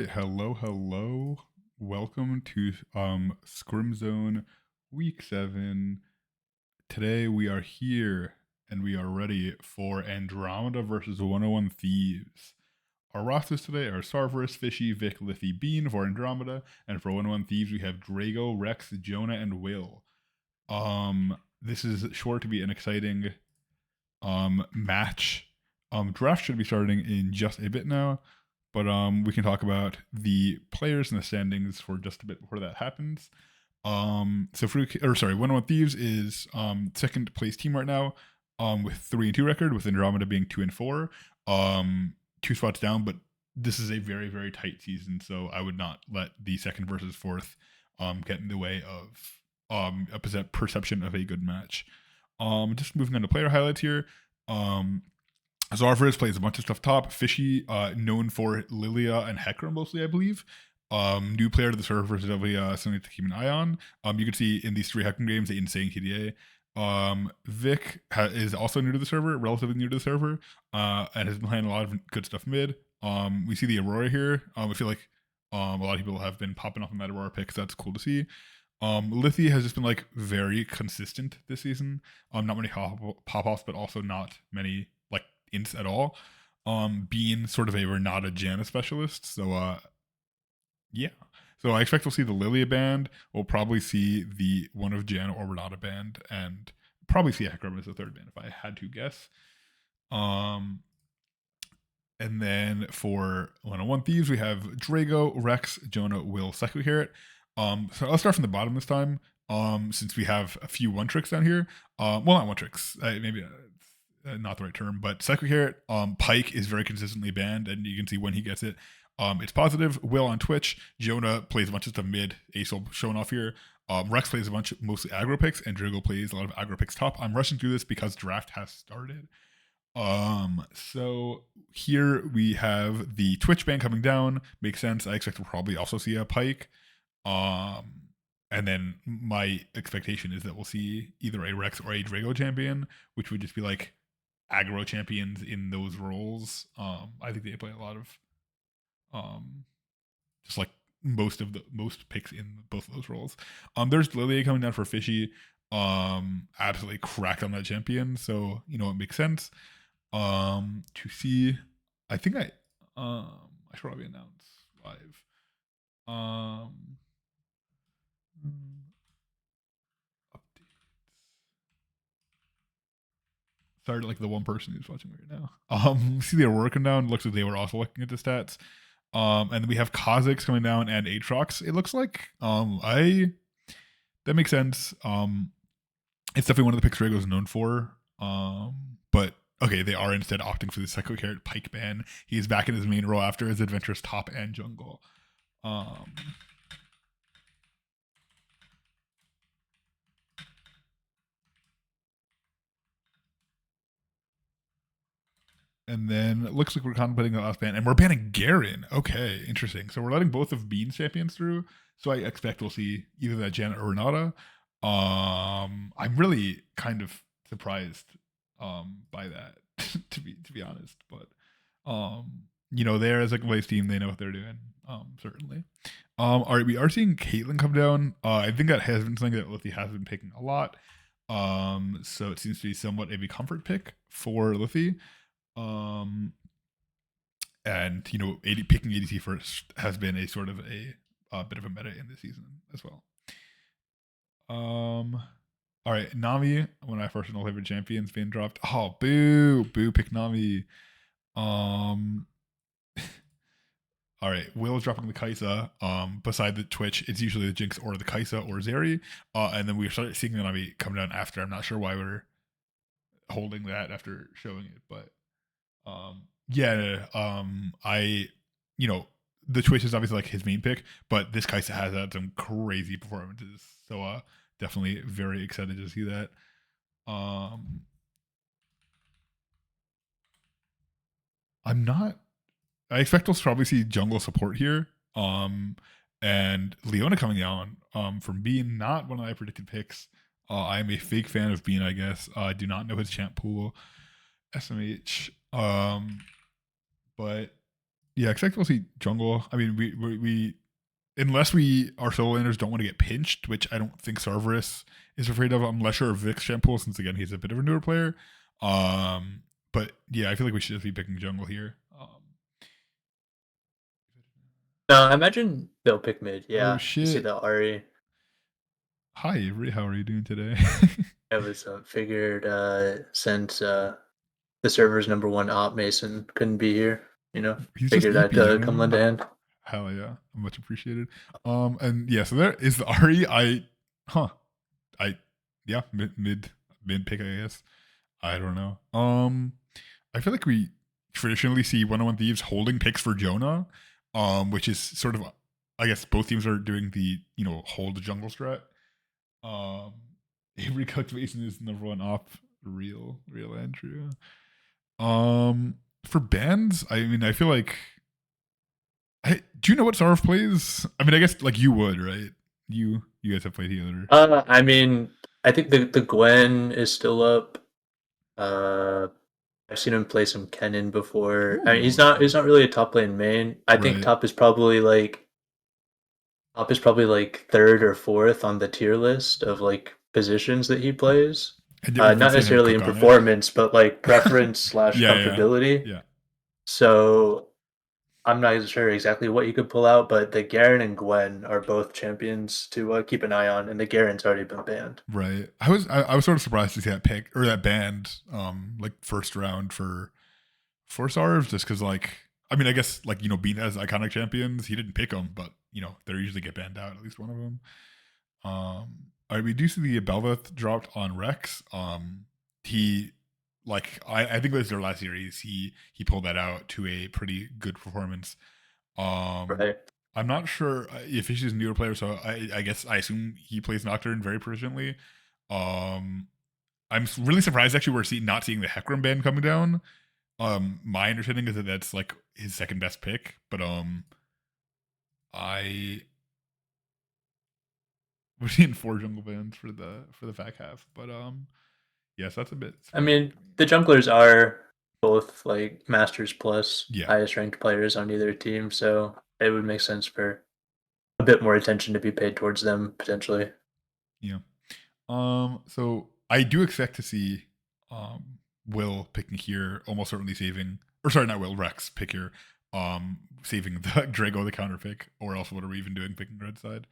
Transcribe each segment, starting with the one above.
Hello. Welcome to Scrim Zone Week 7. Today we are here and we are ready for Andromeda versus 101 Thieves. Our rosters today are Sarverus, Fishy, Vic, Liffy, Bean for Andromeda, and for 101 Thieves we have Drago, Rex, Jonah, and Will. This is sure to be an exciting match. Draft should be starting in just a bit now, but we can talk about the players and the standings for just a bit before that happens. So 101 Thieves is second place team right now, with 3-2 record, with Andromeda being 2-4, 2 spots down. But this is a very very tight season, so I would not let the second versus fourth get in the way of a perception of a good match. Just moving on to player highlights here. Zarfris plays a bunch of stuff top. Fishy, known for Lilia and Hecarim mostly, I believe. New player to the server, so definitely something to keep an eye on. You can see in these 3 Hecarim games the insane KDA. Vic is also new to the server, relatively new to the server, and has been playing a lot of good stuff mid. We see the Aurora here. I feel like a lot of people have been popping off on that Aurora pick, so that's cool to see. Liffy has just been like very consistent this season. Not many pop offs, but also not many like ints at all. Being sort of a Renata Janna specialist, so yeah. So I expect we'll see the Lilia band. We'll probably see the one of Janna or Renata band, and probably see Hecarim as the third band if I had to guess. And then for 101 Thieves, we have Drago, Rex, Jonah, Will, Psycho Carrot. So I'll start from the bottom this time. Since we have a few one tricks down here. Well, not one tricks. Maybe not the right term, but Psycho Carrot. Pike is very consistently banned, and you can see when he gets it. It's positive. Will on Twitch. Jonah plays a bunch of stuff mid. Acel showing off here. Rex plays a bunch, mostly aggro picks, and Drago plays a lot of aggro picks top. I'm rushing through this because draft has started. So here we have the Twitch ban coming down. Makes sense. I expect we'll probably also see a Pike. And then my expectation is that we'll see either a Rex or a Drago champion, which would just be like aggro champions in those roles. I think they play a lot of just like most picks in both of those roles. There's Lilia coming down for Fishy. Absolutely cracked on that champion, so you know it makes sense. To see, I think I should probably announce live. Updates. Sorry to like the one person who's watching right now. See the Aurora come down. Looks like they were also looking at the stats. And then we have Kha'Zix coming down and Aatrox. It looks like that makes sense. It's definitely one of the picks Drago is known for. But okay, they are instead opting for the Psycho Carrot Pike ban. He is back in his main role after his adventures top and jungle. And then it looks like we're contemplating the last ban, and we're banning Garen. Okay, interesting. So we're letting both of Bean's champions through. So I expect we'll see either that Janet or Renata. I'm really kind of surprised by that, to be honest. But you know, they're as a place team, they know what they're doing. Certainly. All right, we are seeing Caitlyn come down. I think that has been something that Liffy has been picking a lot. So it seems to be somewhat of a comfort pick for Liffy. And you know, picking ADC first has been a sort of a bit of a meta in this season as well. All right, Nami, one of my first and favorite champions, being dropped. Oh, boo, pick Nami. All right, Will's dropping the Kaisa. Beside the Twitch, it's usually the Jinx or the Kaisa or Zeri. And then we started seeing the Nami come down after. I'm not sure why we're holding that after showing it, but I, you know, the Twitch is obviously like his main pick, but this Kaisa has had some crazy performances. So definitely very excited to see that. I expect we'll probably see jungle support here. And Leona coming down from being not one of my predicted picks. I am a fake fan of Bean, I guess. I do not know his champ pool. SMH. But Yeah, expect we'll see jungle. I mean, we unless we our solo laners don't want to get pinched, which I don't think Cerberus is afraid of. I'm less sure of Vix Shampoo since again he's a bit of a newer player. Um, but yeah, I feel like we should just be picking jungle here. No, I imagine they'll pick mid. Oh Yeah, you see shit! the Ari. Hi Avery, how are you doing today? It was figured since the server's number one op Mason couldn't be here. He's just Figured I'd EP, come lend man. a hand. Hell yeah, much appreciated. And yeah, so there is the Ari. Huh, I, yeah, mid pick, I guess. I don't know. I feel like we traditionally see 101 Thieves holding picks for Jonah, which is sort of, I guess both teams are doing the hold the jungle strat. Um, Avery Cultivation is number one op. Real Andrew. For bands, I mean, I feel like. Do you know what Sarv plays? I mean, I guess like you would, right? You guys have played together. I mean, I think the Gwen is still up. Uh, I've seen him play some Kennen before. I mean, Ooh, he's not really a top lane main. I think right. top is probably like third or fourth on the tier list of like positions that he plays. And yet we've been Not seeing him necessarily cook in on it. performance, but like preference slash Yeah, yeah, comfortability. yeah. So I'm not sure exactly what you could pull out, but the Garen and Gwen are both champions to keep an eye on, and the Garen's already been banned. Right. I was sort of surprised to see that pick or that band, like first round for Sarv, just because like I mean I guess like being as iconic champions, he didn't pick them, but they usually get banned out at least one of them. All right, we do see the Belveth dropped on Rex. He like I think it was their last series. He pulled that out to a pretty good performance. Um, Right. I'm not sure if he's a newer player, so I guess I assume he plays Nocturne very proficiently. Um, I'm really surprised actually not seeing the Hecarim ban coming down. My understanding is that that's like his second best pick, but I we're seeing 4 jungle bans for the back half, but yes, that's a bit I surprising mean, to me. the junglers are both like Masters plus Yeah, highest ranked players on either team, so it would make sense for a bit more attention to be paid towards them potentially. yeah. So I do expect to see Will picking here, almost certainly saving, or sorry, not Will, Rex pick here, saving the Drago the counter pick, or else what are we even doing picking red side?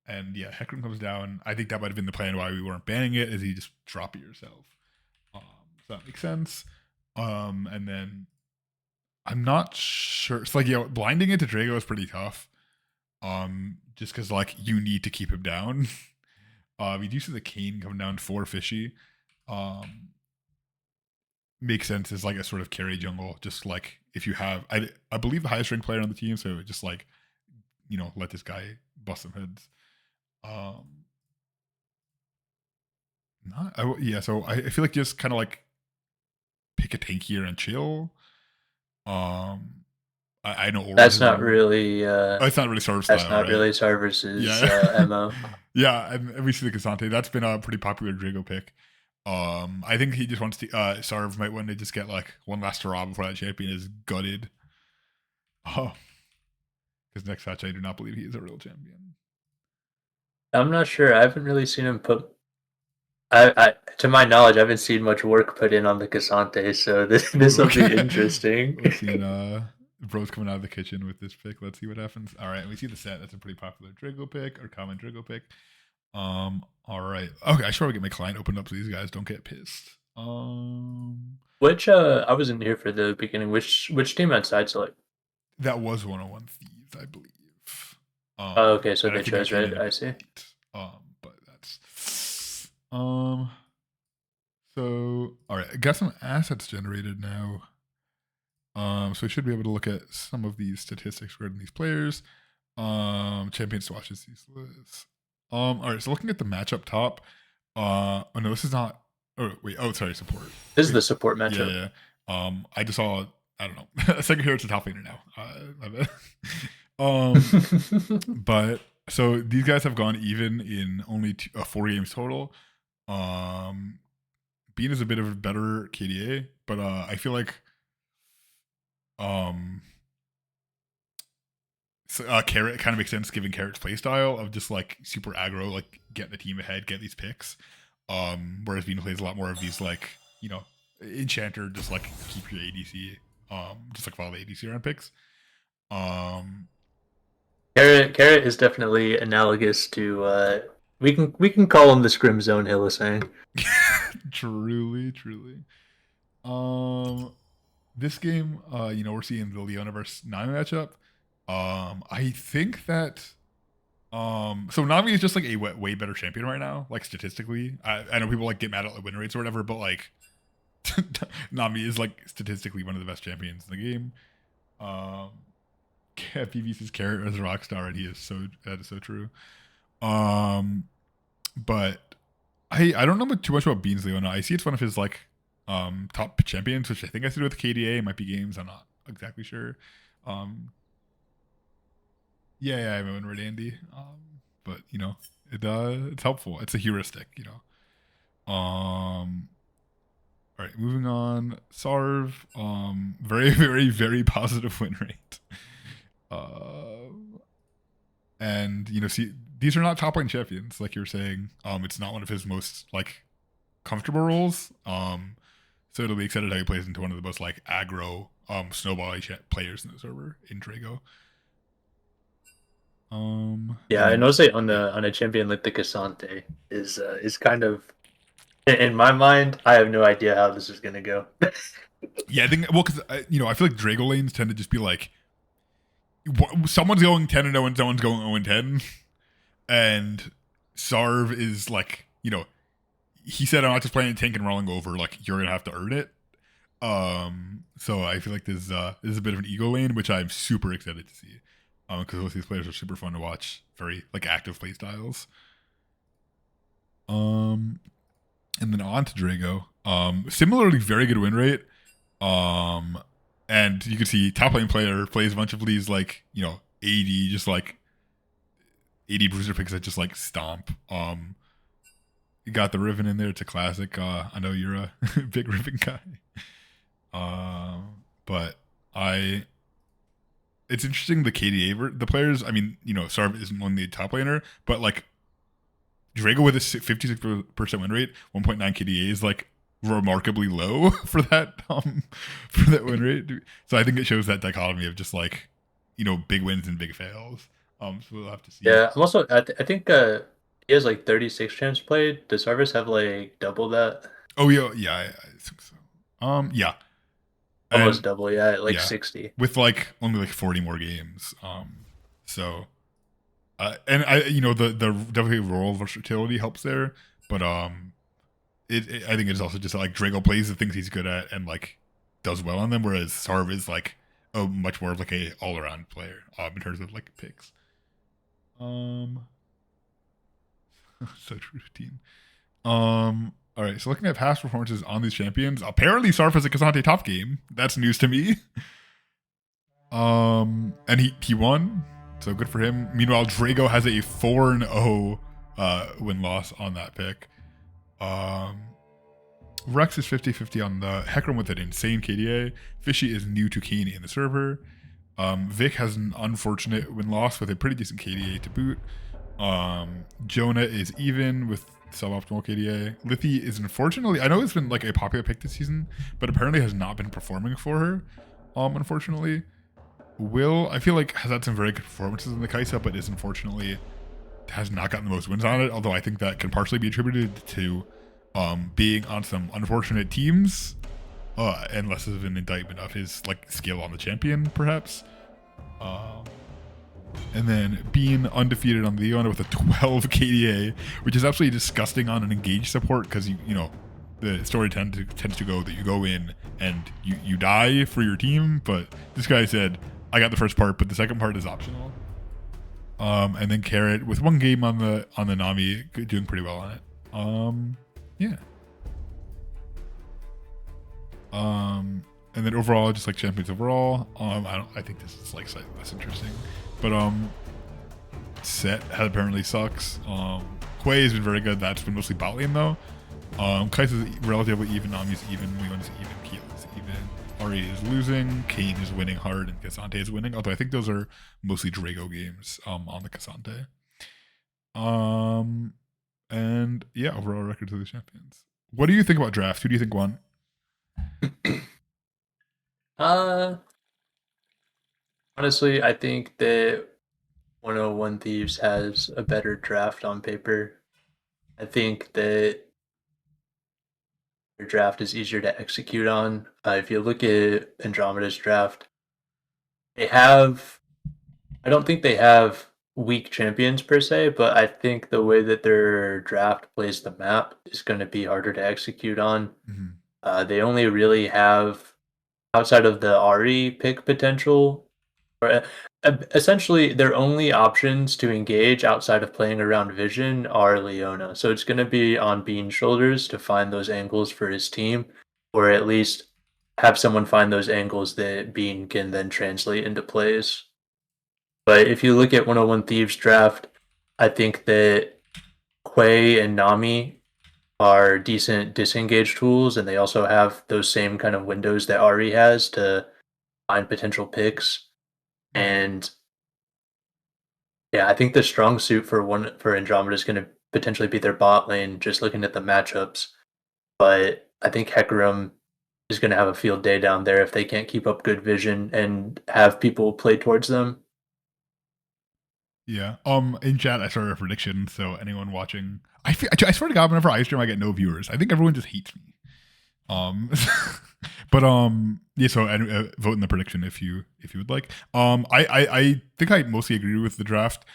And yeah, Hecarim comes down. I think that might have been the plan why we weren't banning it, is you just drop it yourself. Um, so that makes sense. And then I'm not sure. It's like blinding it to Drago is pretty tough. Just because like you need to keep him down. We do see the Kane coming down for Fishy. Um, makes sense as like a sort of carry jungle. Just like if you have, I believe the highest ranked player on the team, so just like let this guy bust some heads. Um, not yeah. So I feel like just kind of like pick a tank here and chill. Um, I know Aura's That's is not one. really Oh, it's not really Sarv that's style, not right? really Tarvis's Yeah. MO. Yeah, and we see the Casante. That's been a pretty popular Drago pick. I think he just wants to. Sarv might want to just get like one last hurrah before that champion is gutted. Oh, because next match I do not believe he is a real champion. I'm not sure. I haven't really seen him put. To my knowledge, I haven't seen much work put in on the Casante, so this Ooh, will be okay. interesting. We're seeing Bro's coming out of the kitchen with this pick. Let's see what happens. All right, we see the set. That's a pretty popular Drago pick or common Drago pick. All right. Okay, I should probably get my client opened up so these guys don't get pissed. Which I wasn't here for the beginning. Which team had side select? That was 101 Thieves, I believe. Oh, okay, so And I they think that chose came in red. a I bit see. late. But that's so all right. I got some assets generated now. So we should be able to look at some of these statistics regarding these players. Champions watches these lists. All right. So looking at the matchup top. Oh no, this is not. Oh wait. Oh, sorry. Support. This is Wait. the support Yeah, matchup. yeah. I just saw. I don't know. A second hero, it's a top laner now. My bad. But so these guys have gone even in only 4 games total. Um, Bean is a bit of a better KDA, but I feel like Um, so, Carrot kind of makes sense given Carrot's playstyle of just like super aggro, like get the team ahead, get these picks. Whereas Vina plays a lot more of these like, you know, Enchanter, just like keep your ADC, just like follow the ADC around picks. Um, Carrot is definitely analogous to we can call him the Scrim Zone Hillisang. truly. This game, we're seeing the Leona versus Nami matchup. I think that so Nami is just like a way better champion right now, like statistically. I know people like get mad at like win rates or whatever, but like Nami is like statistically one of the best champions in the game. PVC's Carrot as a rock star, and that is so true. But I don't know too much about Beans Leona. I see it's one of his like top champions, which I think I see with KDA. It might be games. I'm not exactly sure. Yeah, I remember Red Andy. But it's helpful. It's a heuristic, All right, moving on. Sarv, very, very, very positive win rate. And see, these are not top lane champions, like you were saying. It's not one of his most like comfortable roles. So it'll be excited how he plays into one of the most like aggro, snowball players in the server in Drago. Yeah, I noticed it on a champion like the Cassante is kind of in my mind. I have no idea how this is gonna go. Yeah, I think because I feel like Drago lanes tend to just be like someone's going 10-0 and someone's going 0-10, and Sarv is like he said I'm not just playing a tank and rolling over. Like you're gonna have to earn it. So I feel like this is a bit of an ego lane, which I'm super excited to see. Because both these players are super fun to watch. Very like active play styles. And then on to Drago. Similarly, very good win rate. And you can see top lane player plays a bunch of these like 80 just like 80 bruiser picks that just like stomp. You got the Riven in there. It's a classic. I know you're a big Riven guy. But it's interesting the KDA the players. I mean, Sarv isn't only the top laner, but like Drago with a 56% win rate, 1.9 KDA is like remarkably low for that win rate. So I think it shows that dichotomy of just like big wins and big fails. So we'll have to see. Yeah, I'm also I think he has like 36 champs played. Does Sarvis have like double that? Oh yeah, I think so. Yeah. Almost double, yeah, like 60. With like only like 40 more games. So and I the definitely role versatility helps there, but I think it's also just like Drago plays the things he's good at and like does well on them, whereas Sarv is like a much more of like a all around player in terms of like picks. So true, team. All right, so looking at past performances on these champions, apparently Sarf has a Cassante top game. That's news to me. And he won, so good for him. Meanwhile, Drago has a 4-0 win-loss on that pick. Rex is 50-50 on the Hecarim with an insane KDA. Fishy is new to Kane in the server. Vic has an unfortunate win-loss with a pretty decent KDA to boot. Jonah is even with suboptimal KDA. Lithy is unfortunately, I know it's been like a popular pick this season, but apparently has not been performing for her. Unfortunately. Will, I feel like, has had some very good performances in the Kaisa, but is unfortunately has not gotten the most wins on it. Although I think that can partially be attributed to being on some unfortunate teams, and less of an indictment of his like skill on the champion, perhaps. And then being undefeated on the Leona with a 12 KDA, which is absolutely disgusting on an engaged support because the story tends to go that you go in and you die for your team, but this guy said, I got the first part, but the second part is optional. And then Carrot with one game on the Nami, doing pretty well on it. Yeah. And then overall, just like champions overall, I think this is like slightly less interesting. But Set apparently sucks. Quay has been very good. That's been mostly bot lane though. Kai's is relatively even. Nami's even. Leona's even. Keelan's even. Ari is losing, Kane is winning hard, and Cassante is winning. Although I think those are mostly Drago games on the Cassante. And yeah, overall records of the champions. What do you think about draft? Who do you think won? Uh, Honestly, I think that 101 Thieves has a better draft on paper. I think that their draft is easier to execute on. If you look at Andromeda's draft, they have, I don't think they have weak champions per se, but I think the way that their draft plays the map is going to be harder to execute on. They only really have, outside of the Ari pick potential, or essentially their only options to engage outside of playing around vision are Leona. So it's going to be on Bean's shoulders to find those angles for his team, or at least have someone find those angles that Bean can then translate into plays. But if you look at 101 Thieves draft, I think that Quay and Nami are decent disengage tools, and they also have those same kind of windows that Ari has to find potential picks. And yeah, I think the strong suit for Andromeda is going to potentially be their bot lane, just looking at the matchups. But I think Hecarim is going to have a field day down there if they can't keep up good vision and have people play towards them. Yeah. In chat, I started a prediction. So anyone watching, I swear to God, whenever I stream, I get no viewers. I think everyone just hates me. But yeah. So vote in the prediction if you would like. I think I mostly agree with the draft.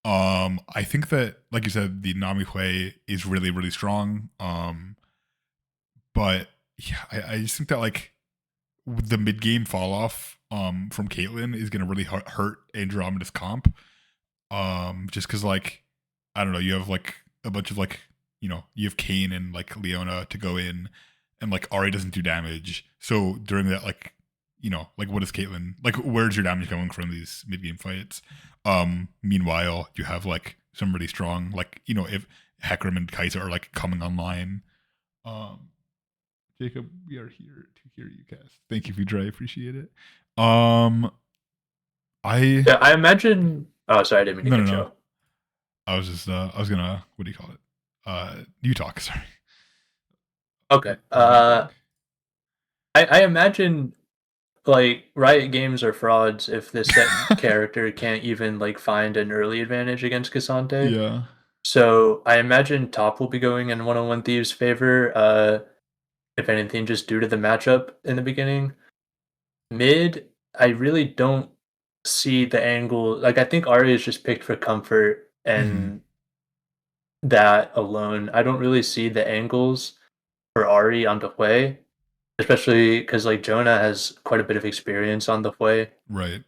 I think that, like you said, the Nami Hui is really really strong. But yeah, I just think that like the mid game fall off from Caitlyn is gonna really hurt Andromeda's comp. Just because like I don't know, you have like a bunch of like you have Kane and like Leona to go in, and like Ari doesn't do damage. So during that like like what is Caitlyn like? Where's your damage coming from these mid game fights? Meanwhile, you have like some really strong like if Hecarim and Kaiser are like coming online. Um, Jacob, we are here to hear you cast. Thank you, Vidra. I appreciate it. I imagine. Oh, sorry, I didn't mean to cut you off. I was just I was gonna, what do you call it? You talk, sorry. Okay. I imagine like Riot Games are frauds if this set character can't even like find an early advantage against Cassante. Yeah. So I imagine top will be going in 101 Thieves' favor. If anything, just due to the matchup in the beginning. Mid, I really don't see the angle. Like I think Arya is just picked for comfort and that alone. I don't really see the angles for Ari on the Hui, especially because like Jonah has quite a bit of experience on the Hui. Right.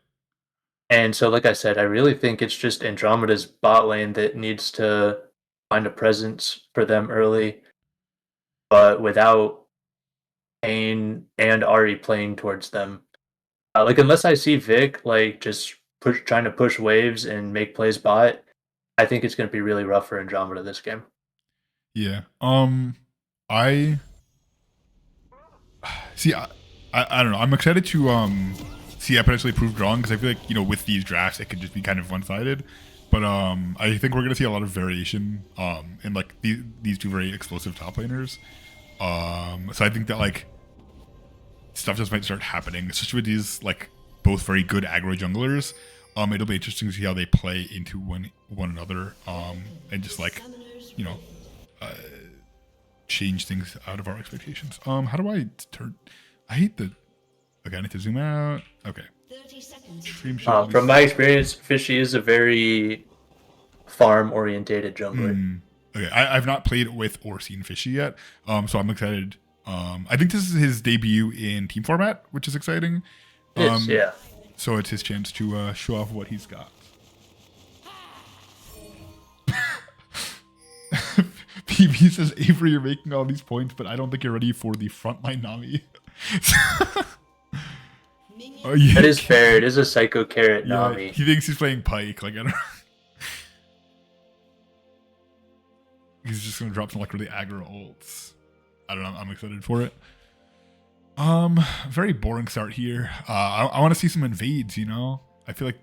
And so, like I said, I really think it's just Andromeda's bot lane that needs to find a presence for them early, but without Kane and Ari playing towards them. Like unless I see Vic like just trying to push waves and make plays bot, I think it's going to be really rough for Andromeda this game. Yeah. I see. I don't know. I'm excited to see I potentially prove wrong because I feel like with these drafts it could just be kind of one sided. But I think we're gonna see a lot of variation in like these two very explosive top laners. So I think that like stuff just might start happening, especially with these like both very good aggro junglers. It'll be interesting to see how they play into one another. And just like change things out of our expectations. How do I turn? I hate the. Okay, I need to zoom out. Okay. Stream from my experience, Fishy is a very farm-orientated jungler. Okay, I've not played with or seen Fishy yet, so I'm excited. I think this is his debut in team format, which is exciting. Yes, yeah. So it's his chance to show off what he's got. PB says, Avery, you're making all these points, but I don't think you're ready for the frontline Nami. Oh, yeah. That is fair. It is a psycho carrot Nami. He thinks he's playing Pike. Like, I don't know. He's just going to drop some like really aggro ults. I don't know. I'm excited for it. Very boring start here. I want to see some invades. You know, I feel like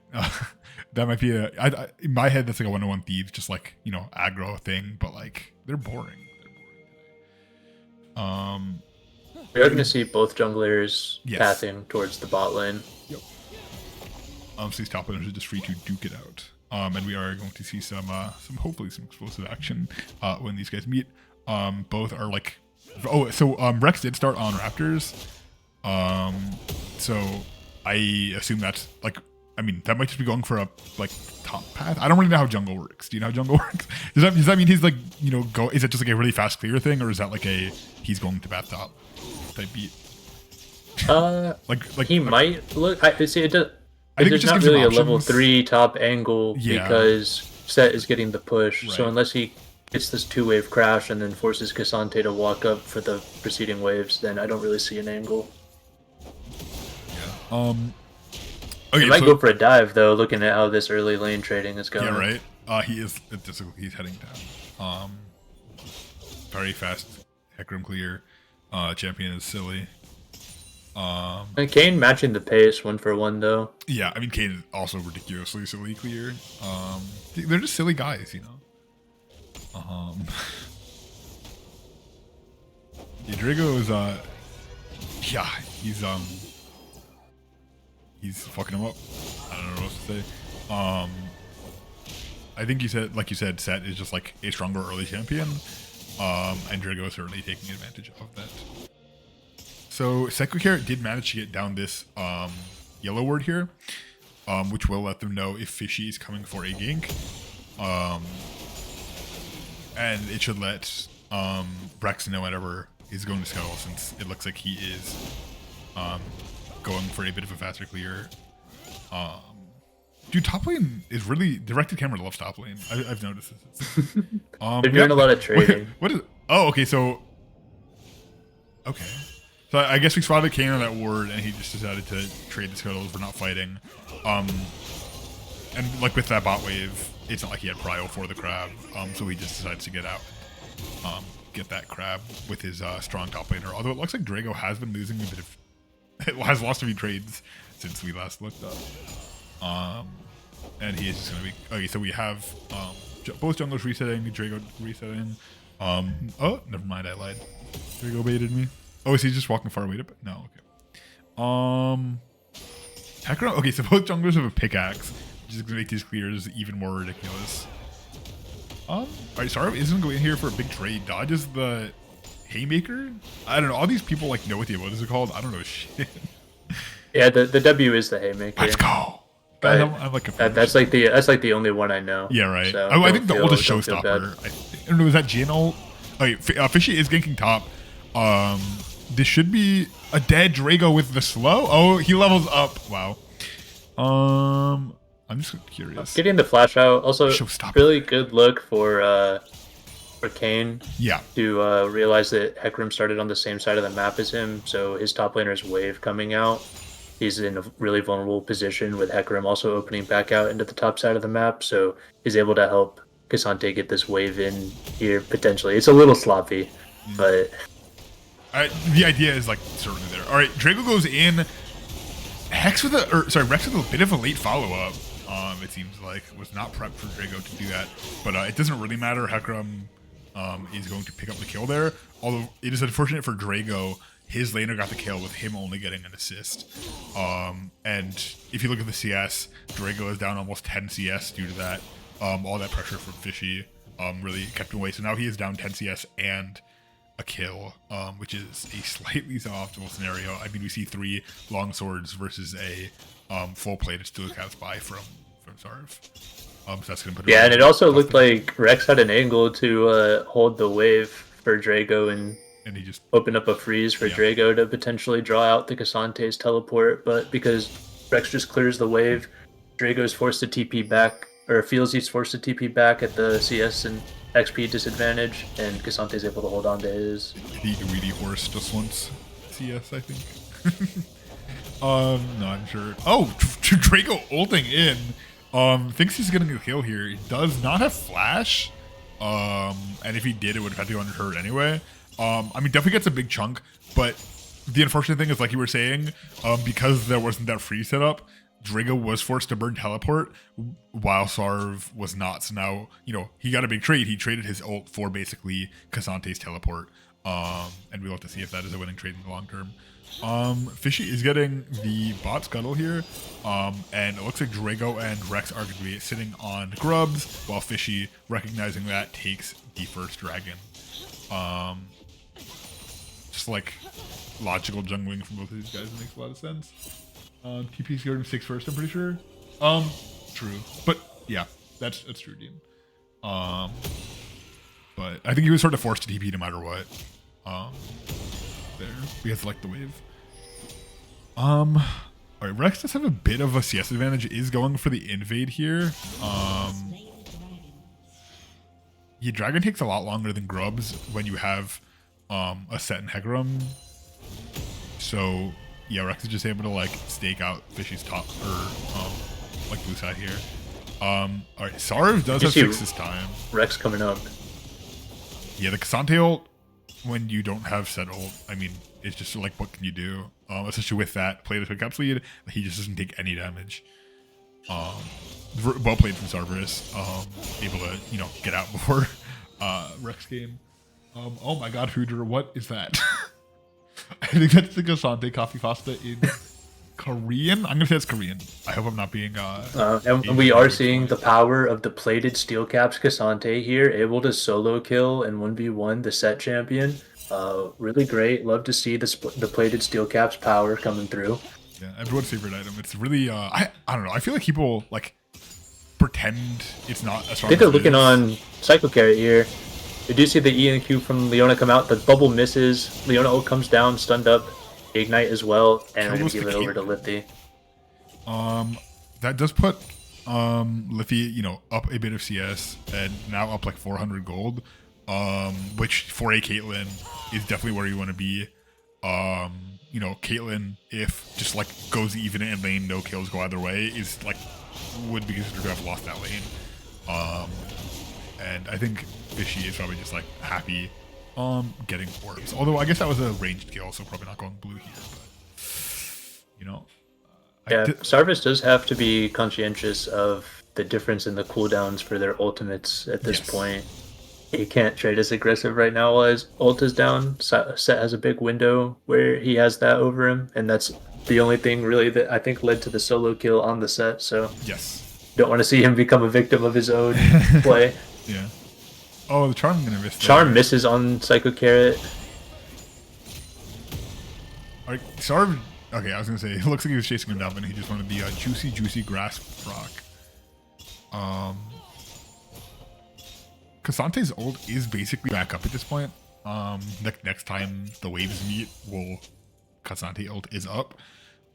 that might be in my head. That's like a 101 Thieves, just like aggro thing. But like they're boring. We are going to see both junglers Yes. pathing towards the bot lane. Yep. So these top laners are just free to duke it out. And we are going to see some hopefully some explosive action when these guys meet. Both are like, so Rex did start on Raptors. So I assume that's like, I mean, that might just be going for a like top path. I don't really know how jungle works. Do you know how jungle works? Does that mean he's like, is it just like a really fast clear thing, or is that like he's going to path top type beat? Like he might look. I see it does. I think there's not really a level 3 top angle because Set is getting the push. Right. So unless he gets this 2-wave crash and then forces K'Sante to walk up for the preceding waves, then I don't really see an angle. Yeah. Okay, he might go for a dive though, looking at how this early lane trading is going. Yeah, right. He's heading down. Very fast Hecarim clear. Champion is silly. And Kayn matching the pace 1-for-1 though. Yeah, I mean Kayn is also ridiculously silly clear. They're just silly guys, Yeah, Drago is yeah, he's fucking him up. I don't know what to say. I think you said Set is just like a stronger early champion. And Drago is certainly taking advantage of that. So Sequicar did manage to get down this yellow ward here, which will let them know if Fishy is coming for a gank. And it should let Rex know whenever he's going to scuttle, since it looks like he is going for a bit of a faster clear. Dude, top lane is really directed camera loves top lane. I've noticed this. They're doing a lot of trading. What is? Oh, okay. So I guess we spotted Kayn on that ward, and he just decided to trade the scuttles for not fighting. And like with that bot wave, it's not like he had prio for the crab. So he just decided to get out, get that crab with his strong top laner. Although it looks like Drago has been losing a bit of, has lost a few trades since we last looked up. And he is just gonna be okay. So we have both junglers resetting, Drago resetting. Oh, never mind, I lied. Drago baited me. Oh, is he just walking far away to? No, okay. Hecarim. Okay, so both junglers have a pickaxe, which is gonna make these clears even more ridiculous. Alright, Sarv isn't going here for a big trade. Dodges the haymaker. I don't know. All these people like know what the abilities are called. I don't know shit. Yeah, the W is the haymaker. Let's go. I'm like that's like the only one I know. Yeah, right. So I think the oldest showstopper. I don't know. Is that Jin? Okay, Fishy is ganking top. This should be a dead Drago with the slow. Oh, he levels up. Wow. I'm just curious. Getting the flash out. Also, really good look for Kayn. Yeah. To realize that Hecarim started on the same side of the map as him, so his top laner's wave coming out. He's in a really vulnerable position with Hecarim also opening back out into the top side of the map, so he's able to help K'Sante get this wave in here potentially. It's a little sloppy, but the idea is like certainly there. All right, Drago goes in. Rex with a bit of a late follow up. It seems like was not prepped for Drago to do that, but it doesn't really matter. Hecarim is going to pick up the kill there. Although it is unfortunate for Drago. His laner got the kill with him only getting an assist. And if you look at the CS, Drago is down almost 10 CS due to that. All that pressure from Fishy really kept him away. So now he is down 10 CS and a kill, which is a slightly suboptimal scenario. I mean, we see 3 long swords versus a full plated Steelcast buy from Sarv. So that's gonna put yeah, and it also looked like Rex had an angle to hold the wave for Drago and he just opened up a freeze for Drago to potentially draw out the K'Sante's teleport, but because Rex just clears the wave, Drago's forced to TP back, or feels he's forced to TP back at the CS and XP disadvantage, and K'Sante's able to hold on to his. The greedy horse just wants CS, I think. No, I'm sure. Oh, Drago ulting in. Thinks he's getting a kill here. He does not have flash. And if he did, it would have had to go unhurt anyway. I mean, definitely gets a big chunk, but the unfortunate thing is, like you were saying, because there wasn't that free setup, Drago was forced to burn teleport while Sarv was not. So now, he got a big trade. He traded his ult for basically Cassante's teleport. And we'll have to see if that is a winning trade in the long term. Fishy is getting the bot scuttle here. And it looks like Drago and Rex are going to be sitting on grubs, while Fishy, recognizing that, takes the first dragon. Just like logical jungling from both of these guys makes a lot of sense. TP's going 6 first, I'm pretty sure. True. But yeah, that's true, Dean. But I think he was sort of forced to TP no matter what. There. Because like the wave. Alright, Rex does have a bit of a CS advantage, is going for the invade here. Yeah, Dragon takes a lot longer than Grubs when you have a set in Hecarim. So yeah, Rex is just able to like stake out Fishy's top or like blue side here. Alright, Sarv does have 6 this time. Rex coming up. Yeah, the Cassante ult, when you don't have set ult, I mean, it's just like, what can you do? Especially with that play the caps lead, he just doesn't take any damage. Well played from Sarverus, able to, get out before Rex game. Oh my god, Hoodra, what is that? I think that's the Cassante coffee pasta in Korean. I'm gonna say it's Korean. I hope I'm not being. And we are seeing the power of the plated steel caps Cassante here, able to solo kill and 1v1 the set champion. Really great. Love to see the plated steel caps power coming through. Yeah, everyone's favorite item. It's really I don't know. I feel like people like pretend it's not as strong. I think they're looking on Psycho Carrot here. We do see the E and Q from Leona come out. The bubble misses. Leona ult comes down, stunned up. Ignite as well, and we're gonna give it over to Liffy. That does put Liffy, up a bit of CS and now up like 400 gold. Which for a Caitlyn is definitely where you want to be. Caitlyn, if just like goes even in lane, no kills go either way, is like would be considered to have lost that lane. And I think Fishy is probably just like happy getting orbs. Although I guess that was a ranged kill, so probably not going blue here. But Sarvis does have to be conscientious of the difference in the cooldowns for their ultimates at this point. He can't trade as aggressive right now while his ult is down. Set has a big window where he has that over him, and that's the only thing really that I think led to the solo kill on the set. So don't want to see him become a victim of his own play. Yeah. Oh, the charm gonna miss. Charm misses on Psycho Carrot. Alright, Sarv. Okay, I was gonna say it looks like he was chasing him down, and he just wanted the juicy grasp rock. Cassante's ult is basically back up at this point. Next time the waves meet, Cassante ult is up.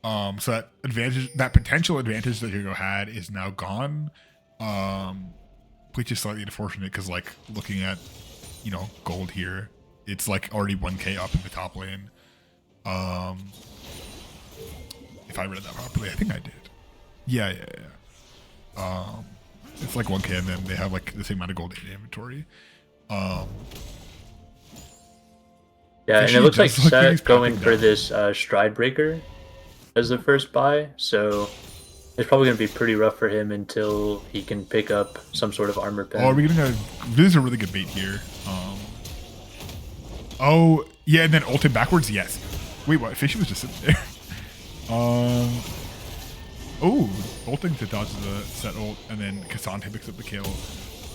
So that advantage, that potential advantage that Hugo had, is now gone. Which is slightly unfortunate because, like, looking at, gold here, it's like already 1k up in the top lane. If I read that properly, I think I did. Yeah. It's like 1k, and then they have like the same amount of gold in inventory. Yeah, and it looks like Set going for this Stride Breaker as the first buy, so it's probably going to be pretty rough for him until he can pick up some sort of armor pen. Oh, are we getting this is a really good bait here. Oh, yeah, and then ulted backwards, yes. Wait, what? Fishy was just sitting there. Oh, ulting to dodge the set ult, and then Cassante picks up the kill.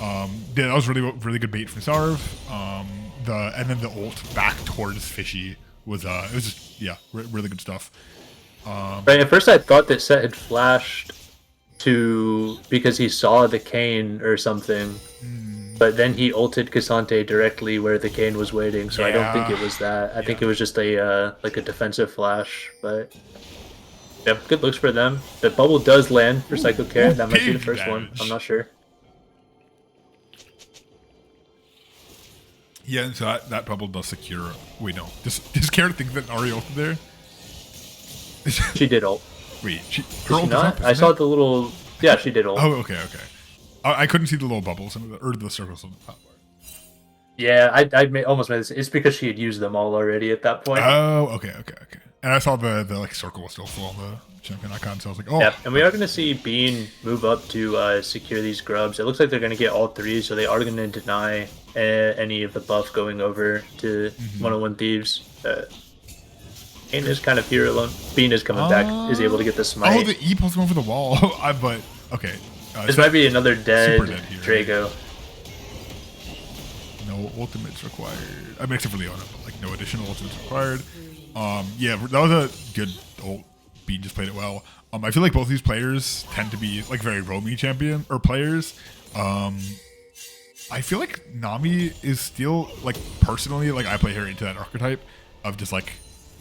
Yeah, that was really good bait from Sarv. And then the ult back towards Fishy was it was just really good stuff. Right, at first I thought that Set had flashed because he saw the cane or something, but then he ulted Cassante directly where the cane was waiting. So I don't think it was that. I think it was just a like a defensive flash, but. Yep, good looks for them. The bubble does land for Psycho Carrot. That might be the first one. I'm not sure. Yeah, and so that bubble does secure. Wait, no. Does Carrot think that Ari ulted there? She did ult. Wait, her ult not? I saw the little... Yeah, she did ult. Oh, okay. I couldn't see the little bubbles or the circles on the top Yeah, I almost made this. It's because she had used them all already at that point. Oh, okay. And I saw the like circle was still full on the champion icon, so I was like, oh. Yep, and we are going to see Bean move up to secure these grubs. It looks like they're going to get all three, so they are going to deny any of the buff going over to 101 Thieves. Bean is kind of here alone. Bean is coming back, is able to get the smite. Oh, the E pulls going for the wall. But okay. This might be another dead Drago. No ultimates required. I mean, except for Leona, but like no additional ultimates required. Yeah, that was a good ult. Bean just played it well. I feel like both these players tend to be like very roamy champion or players. I feel like Nami is still like personally like I play her into that archetype of just like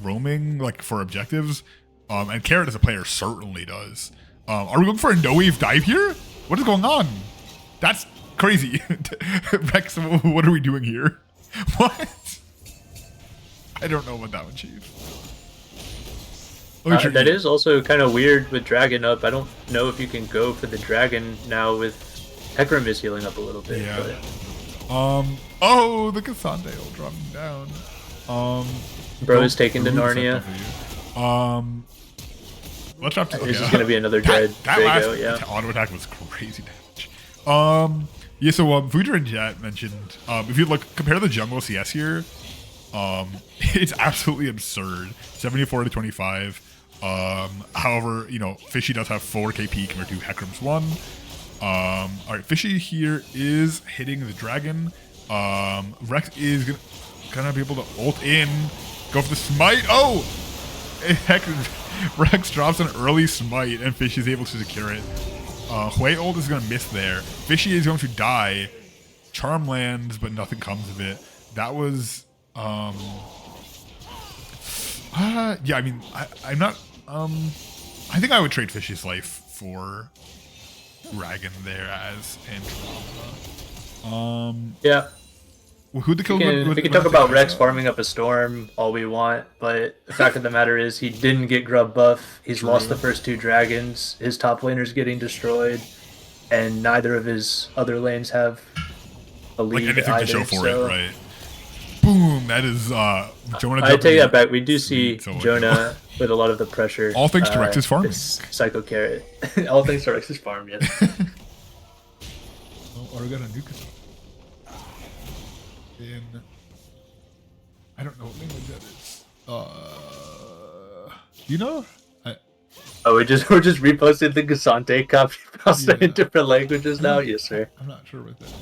roaming like for objectives. And Carrot as a player certainly does. Are we going for a no wave dive here? What is going on? That's crazy. Rex, what are we doing here? What? I don't know about that one, Chief. That is also kind of weird with Dragon up. I don't know if you can go for the Dragon now with Hecarim is healing up a little bit. Yeah. But... Oh, the Cassandre will drop him down. Bro is taken to Narnia. Let's drop to This is gonna be another dead Drago, yeah. Auto attack was crazy damage. Yeah, so Voodra and Jet mentioned if you look compare the jungle CS here, it's absolutely absurd. 74 to 25. However, you know, Fishy does have 4 KP compared to Hecarim's 1. Alright, Fishy here is hitting the dragon. Rex is gonna be able to ult in. Go for the smite. Oh! Rex drops an early smite and Fishy is able to secure it. Hui ult is gonna miss there. Fishy is going to die. Charm lands, but nothing comes of it. That was yeah, I mean I'm not I think I would trade Fishy's life for Dragon there as Andromeda. Yeah. Who'd the kill? We can talk about Rex farming up a storm all we want, but the fact of the matter is he didn't get grub buff. He's lost the first 2 dragons. His top laner's getting destroyed, and neither of his other lanes have a lead like anything either, to show for it, right? Boom! That is Jonah. I take that back. We do see Jonah with a lot of the pressure. All thanks to Rex's farming. Psycho Carrot. All thanks to Rex's farm, yes. Or we got a nuke. In I don't know what language that is. You know? We're just reposting the Cassandre copy pasta in different languages now. Yes, sir. I'm not sure what that is.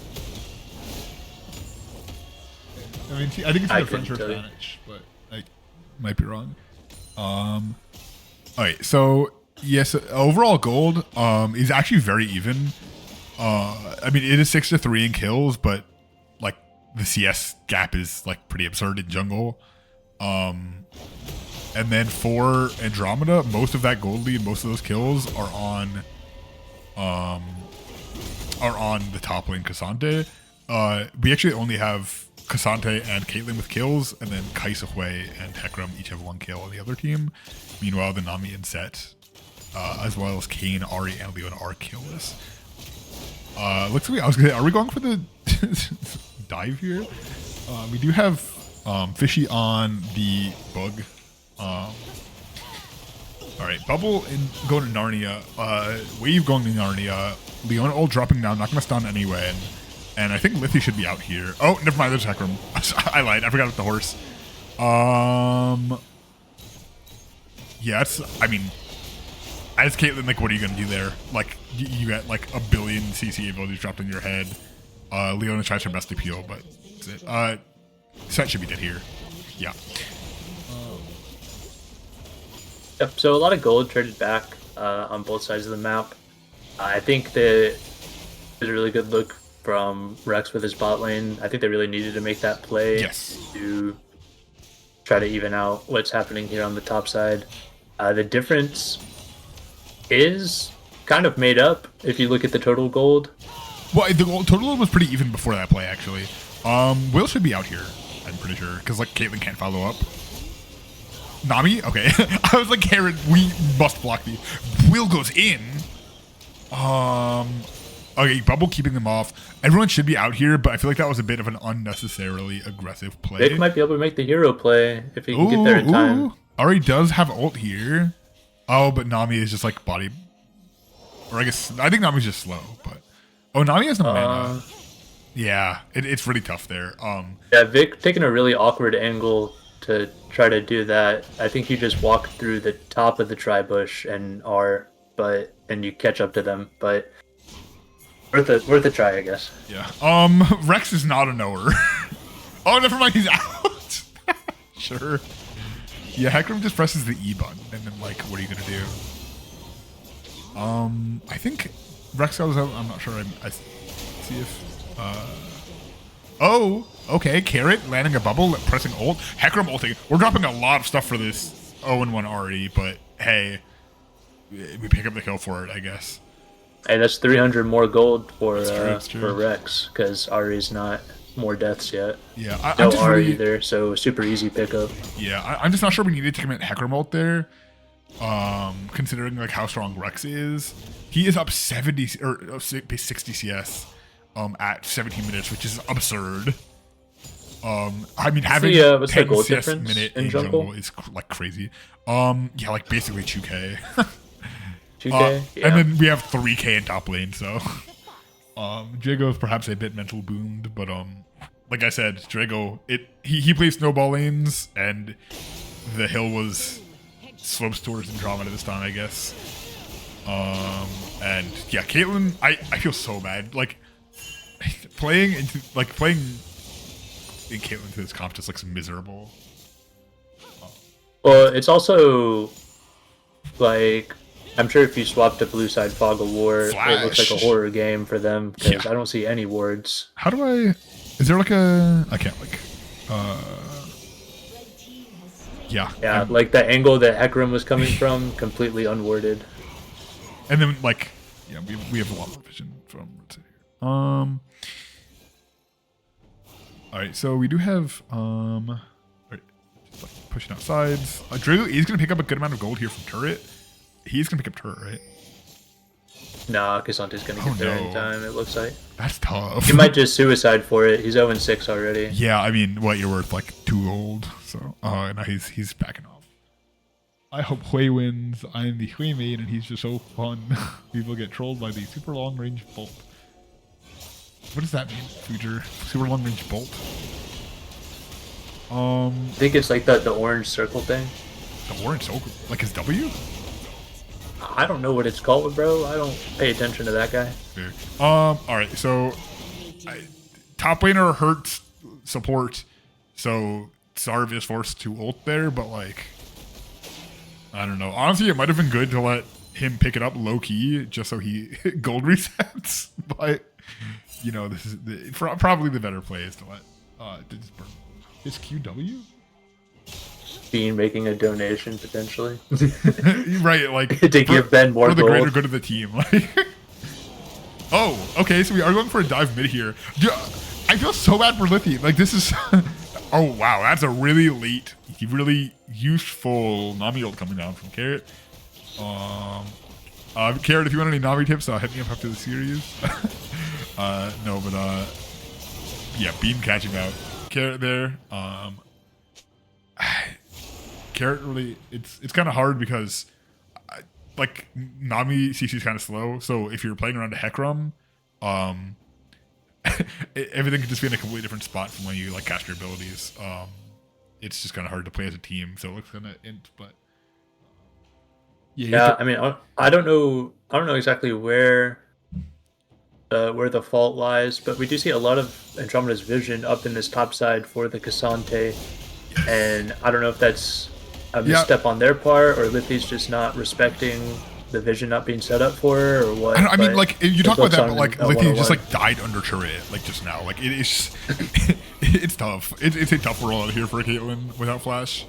I mean, I think it's either French or Spanish, but I might be wrong. Alright, so yes, overall gold is actually very even. I mean, it is 6 to 3 in kills, but like the CS gap is like pretty absurd in jungle. And then for Andromeda, most of that gold lead, most of those kills are on the top lane Cassandre. We actually only have Cassandre and Caitlyn with kills, and then Kai'Sa, Hui, and Hecarim each have 1 kill on the other team. Meanwhile, the Nami and Set, as well as Kayn, Ahri, and Leona are killless. Looks like I was gonna say, are we going for the dive here? We do have Fishy on the bug. Alright, Bubble going to Narnia. Wave going to Narnia. Leona ult dropping down, not gonna stun anyway. And I think Lithy should be out here. Oh, never mind, there's Hecarim. I lied, I forgot about the horse. Yeah, I mean, as Caitlyn, like, what are you gonna do there? Like, you got like a billion CC abilities dropped on your head. Leona tries her best to peel, but that's it. Set should be dead here. Yeah. Yep, so a lot of gold traded back on both sides of the map. I think that there's a really good look from Rex with his bot lane. I think they really needed to make that play to try to even out what's happening here on the top side. The difference is kind of made up if you look at the total gold. Well, the total gold was pretty even before that play, actually. Will should be out here, I'm pretty sure, because like Caitlyn can't follow up. Nami? Okay. I was like, Karen, we must block the... Will goes in. Okay, bubble keeping them off. Everyone should be out here, but I feel like that was a bit of an unnecessarily aggressive play. Vic might be able to make the hero play if he can get there in time. Ari does have ult here. Oh, but Nami is just like body. Or I think Nami's just slow, but Nami has no mana. Yeah, it's really tough there. Yeah, Vic taking a really awkward angle to try to do that. I think you just walk through the top of the tri-bush and and you catch up to them, but worth a try, I guess. Yeah. Rex is not a knower. Oh, never mind, he's out. Sure. Yeah, Hecarim just presses the E button, and then like, what are you gonna do? I think Rex goes out. I'm not sure. I see if. Oh, okay. Carrot landing a bubble, pressing ult. Hecarim ulting. We're dropping a lot of stuff for this 0-1 already, but hey, we pick up the kill for it, I guess. Hey, that's 300 more gold for true. Rex, because Ari's not more deaths yet. Yeah, I'm just Ari either, so super easy pickup. Yeah, I'm just not sure we needed to commit Hecarim ult there. Considering like how strong Rex is, he is up 70 or 60 CS at 17 minutes, which is absurd. I mean, having 10 CS minute in jungle is like crazy. Yeah, like basically 2K. 2K, yeah. And then we have 3K in top lane, so Drago is perhaps a bit mental boomed, but like I said, Drago, he plays snowball lanes, and the hill was slopes towards Andromeda this time, I guess. And yeah, Caitlyn, I feel so bad. Like playing in Caitlyn to this comp just looks miserable. Well, it's also like, I'm sure if you swap to blue side Fog of War, Flash. It looks like a horror game for them, because I don't see any wards. How do I? Is there like a? I can't like. Yeah, like the angle that Hecarim was coming from, completely unworded. And then like, yeah, we have a lot more vision from. All right, so we do have all right, just like pushing out sides. Drew is gonna pick up a good amount of gold here from turret. He's gonna pick up turret, right? Nah, Cassante's gonna get there in time, it looks like. That's tough. He might just suicide for it. He's 0-6 already. Yeah, I mean, what, you're worth like 2 gold, so now he's backing off. I hope Hui wins. I'm the Hui main, and he's just so fun. People get trolled by the super long range bolt. What does that mean, Future? Super long range bolt? I think it's like the orange circle thing. The orange circle? Like his W? I don't know what it's called, bro. I don't pay attention to that guy. Fair. Alright, so top laner hurts support, so Sarv is forced to ult there, but like, I don't know. Honestly, it might have been good to let him pick it up low key just so he gold resets, but you know, this is probably the better play is to let his QW? Bean making a donation potentially. Right, like to give Ben more for the gold. greater good of the team. Like, oh, okay, so we are going for a dive mid here. I feel so bad for Lithy. Like this is oh wow, that's a really late, really useful Nami ult coming down from Carrot. Carrot, if you want any Nami tips, hit me up after the series. No, but yeah, Bean catching out Carrot there. Carrot really, it's kind of hard because like Nami CC is kind of slow, so if you're playing around a Hecarim, everything could just be in a completely different spot from when you like cast your abilities. It's just kind of hard to play as a team, so it looks kind of int, but yeah, I mean, I don't know exactly where the fault lies, but we do see a lot of Andromeda's vision up in this top side for the Cassante, and I don't know if that's a misstep on their part, or Lithy's just not respecting the vision not being set up for her, or what. I mean, like, you talk about that, but like Lithy just like died under turret, like just now. Like it is, it's tough. It's a tough roll out here for a Caitlyn without flash.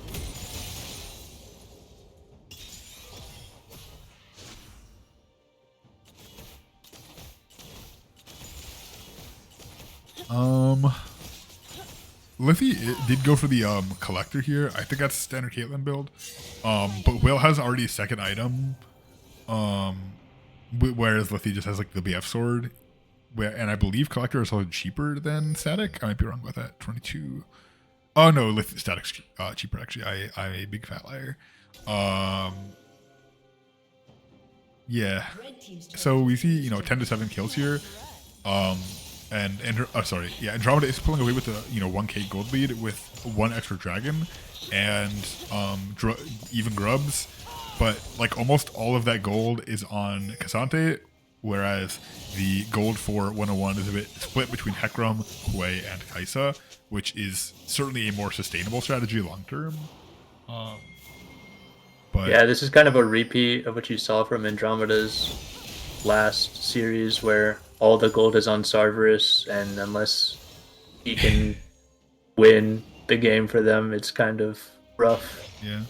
Lithy did go for the collector here. I think that's standard Caitlyn build. But Will has already a second item. Whereas Lithy just has like the BF sword. and I believe Collector is also cheaper than Static. I might be wrong about that. 22. Oh no, Static's cheaper actually. I'm a big fat liar. Yeah. So we see, you know, 10 to 7 kills here. Sorry, yeah, Andromeda is pulling away with a 1k gold lead with one extra dragon and even grubs, but like almost all of that gold is on Cassante, whereas the gold for 101 is a bit split between Hecarim, Hui, and Kaisa, which is certainly a more sustainable strategy long term. But yeah, this is kind of a repeat of what you saw from Andromeda's last series, where all the gold is on Sarverus, and unless he can win the game for them, it's kind of rough. Yeah.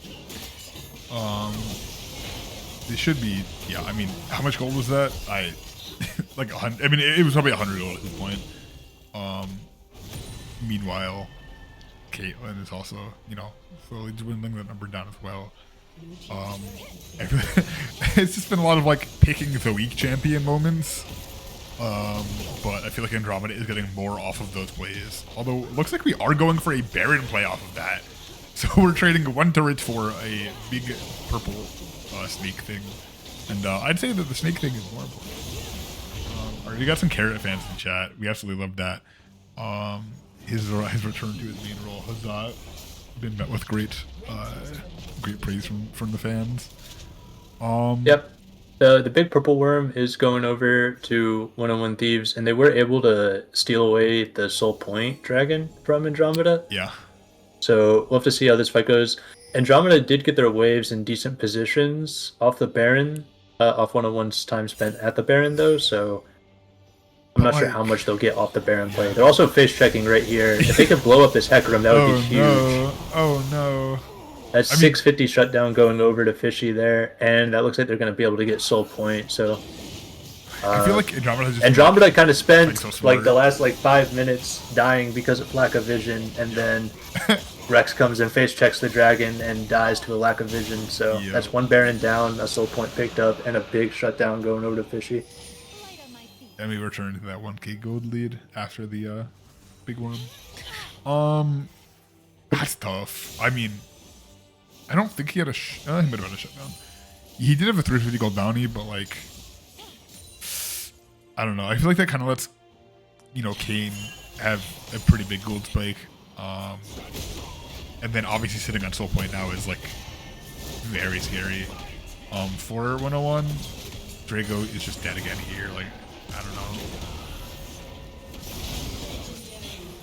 It should be. Yeah. I mean, how much gold was that? Like 100. I mean, it was probably 100 gold at this point. Meanwhile, Caitlyn is also, slowly dwindling that number down as well. It's just been a lot of like picking the weak champion moments. But I feel like Andromeda is getting more off of those plays. Although it looks like we are going for a Baron play off of that. So we're trading one turret for a big purple snake thing. And I'd say that the snake thing is more important. Alright, we got some Carrot fans in chat. We absolutely love that. His return to his main role has been met with great praise from the fans. Yep. The big purple worm is going over to 101 Thieves, and they were able to steal away the Soul Point dragon from Andromeda. Yeah. So we'll have to see how this fight goes. Andromeda did get their waves in decent positions off the Baron, off 101's time spent at the Baron, though, so I'm not sure how much they'll get off the Baron play. They're also face checking right here. If they could blow up this Hecarim, that would be huge. No. Oh no. That's 650 shutdown going over to Fishy there, and that looks like they're going to be able to get Soul Point. So I feel like Andromeda kind of spent so like the last 5 minutes dying because of lack of vision, and then Rex comes and face checks the dragon and dies to a lack of vision. So that's one Baron down, a Soul Point picked up, and a big shutdown going over to Fishy. And we return to that 1k gold lead after the big worm. That's tough. I mean, I don't think he had he might have had a shutdown. He did have a 350 gold bounty, but like, I don't know. I feel like that kind of lets, Kane have a pretty big gold spike. And then obviously sitting on Soul Point now is like very scary. For 101, Drago is just dead again here. Like, I don't know.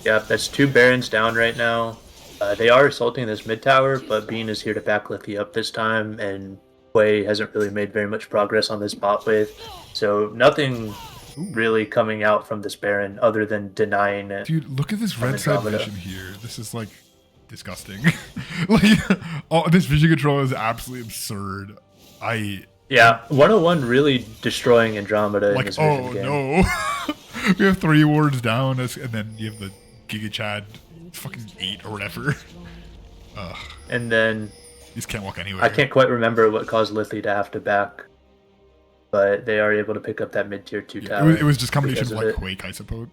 Yeah, that's 2 Barons down right now. They are assaulting this mid tower, but Bean is here to back Liffy up this time, and Hui hasn't really made very much progress on this bot wave. So nothing really coming out from this Baron other than denying it. Dude, look at this red side vision here. This is like disgusting. This vision control is absolutely absurd. Yeah, 101 really destroying Andromeda in this vision game. No. We have 3 wards down, and then you have the Giga Chad fucking 8 or whatever. And then you just can't walk anywhere. I can't quite remember what caused Liffy to have to back, but they are able to pick up that mid tier 2 tower. It was just combination of like Quake, I suppose.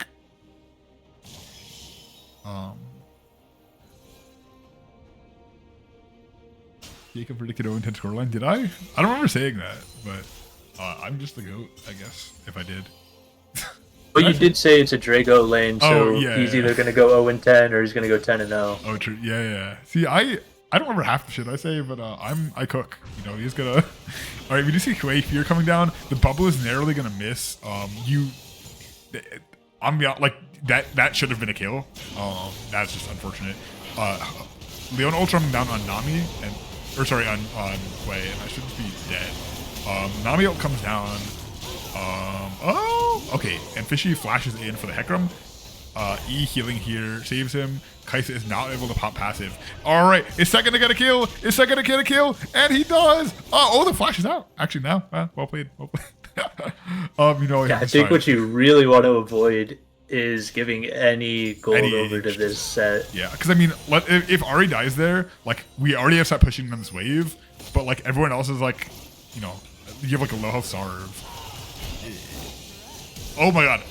Jacob predicted 0-10 scoreline. Did I? I don't remember saying that, but I'm just the GOAT, I guess, if I did. Well, you did say it's a Drago lane, so he's either going to go 0-10 or he's going to go 10-0. Oh, true. Yeah. See, I don't remember half the shit I say, but I cook. He's gonna. All right, we do see Quake Fear coming down. The bubble is narrowly gonna miss. I'm like that should have been a kill. That's just unfortunate. Leon ultra down on Nami on Hui, and I should be dead. Nami ult comes down. Okay, and Fishy flashes in for the Hecarim. E healing here saves him. Kaisa is not able to pop passive. All right, is Set gonna get a kill? Is Set gonna get a kill? And he does. The flash is out. Actually, now, well played. I think what you really want to avoid is giving any gold over to this Set. Yeah, because I mean, if Ari dies there, like we already have Set pushing on this wave, but like everyone else is like, you have like a low health Sarv. Oh my god.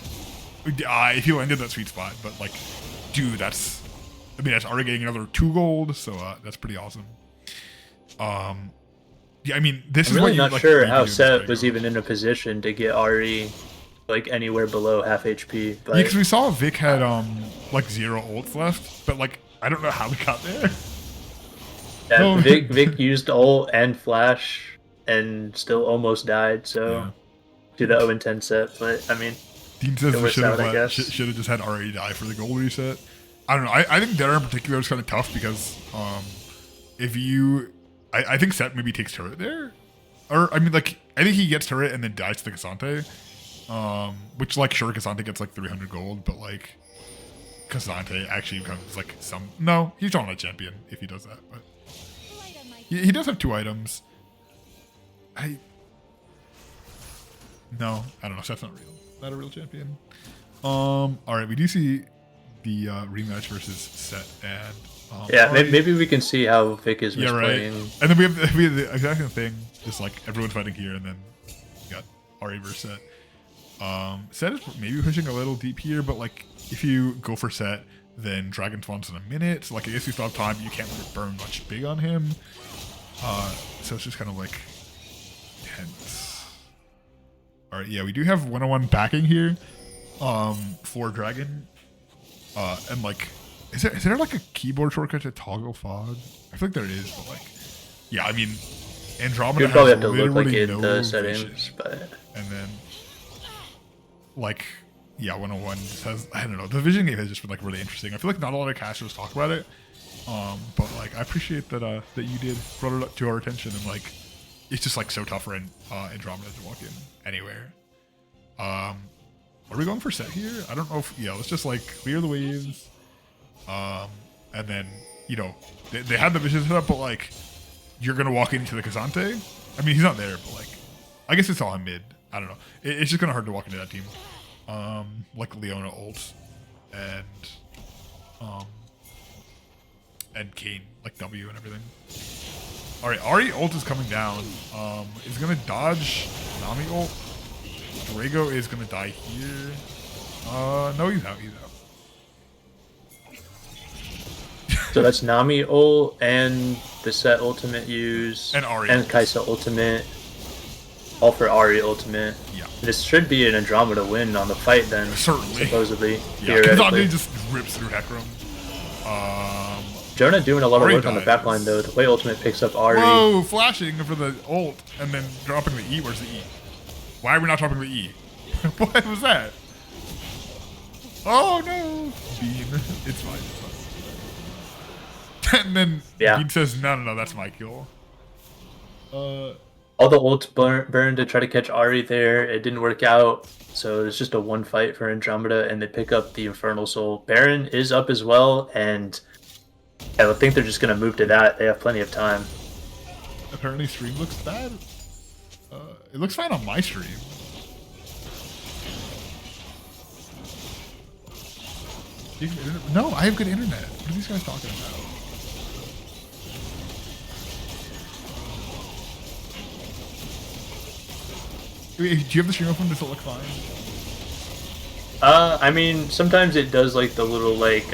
if he landed that sweet spot, but like, dude, that's already getting another 2 gold, so that's pretty awesome. Yeah, I mean, this I'm is really what you not like, sure what you how do in Set this was playground. even in a position to get Ari like anywhere below half HP. Yeah, But because we saw Vic had like 0 ults left, but like I don't know how we got there. yeah, No. Vic used ult and flash and still almost died. So Yeah. to the 0-10 Set, but I mean, Dean says it we works should have out, I guess. should have just had Ari die for the gold reset. I don't know. I think Dara in particular is kind of tough because if you, I think Set maybe takes turret there, or I mean like I think he gets turret and then dies to the Cassante, which like sure Cassante gets like 300 gold, but like Cassante actually becomes like no, he's not a champion if he does that, but he does have 2 items. No, I don't know. Set's not real. Not a real champion. All right, we do see the rematch versus Set and Yeah, Ari. maybe we can see how Vic is misplaying. And then we have the exact same thing, just like everyone fighting here, and then we got Ari versus Set. Set is maybe pushing a little deep here, but like if you go for Set, then Dragon spawns in a minute. So like I guess you still have time, but you can't really burn much big on him. So it's just kind of like tense. All right, yeah, we do have 101 backing here, for Dragon, and like, is there like a keyboard shortcut to toggle fog? I feel like there is, but like, yeah, I mean, Andromeda You'd probably has have to look like literally in no the settings, vision. but And then, like, yeah, 101 just has, I don't know, the vision game has just been like really interesting. I feel like not a lot of casters talk about it, but like I appreciate that that you brought it up to our attention, and like it's just like so tough for Andromeda to walk in anywhere. Are we going for Set here? I don't know if, yeah, let's just like clear the waves, and then you know they had the vision set up, but like you're gonna walk into the Cassante. I mean, he's not there, but like I guess it's all in mid. I don't know. It's just kind of hard to walk into that team. Like Leona ult and Kane like W and everything. All right, Ari ult is coming down. Is gonna dodge Nami ult. Drago is gonna die here. No, he's out. He's out. so that's Nami ult and the Set ultimate use And Ari and ult. Kaisa ultimate, all for Ari ultimate. Yeah. This should be an Andromeda win on the fight then. Certainly. Supposedly. Yeah, because Theoretically. Ande just rips through Hecarim. Jonah doing a lot of Ari work on the dies. backline though. The way ultimate picks up Ari. Whoa, flashing for the ult and then dropping the E. Where's the E? Why are we not dropping the E? What was that? Oh no! Bean. It's fine. It's fine. And then Yeah. Bean says, no, that's my kill. All the ults burned to try to catch Ari there. It didn't work out. So it's just a one fight for Andromeda, and they pick up the Infernal Soul. Baron is up as well, and I would think they're just going to move to that. They have plenty of time. Apparently stream looks bad. It looks fine on my stream. No, I have good internet. What are these guys talking about? Wait, do you have the stream open? Does it look fine? I mean, sometimes it does like the little like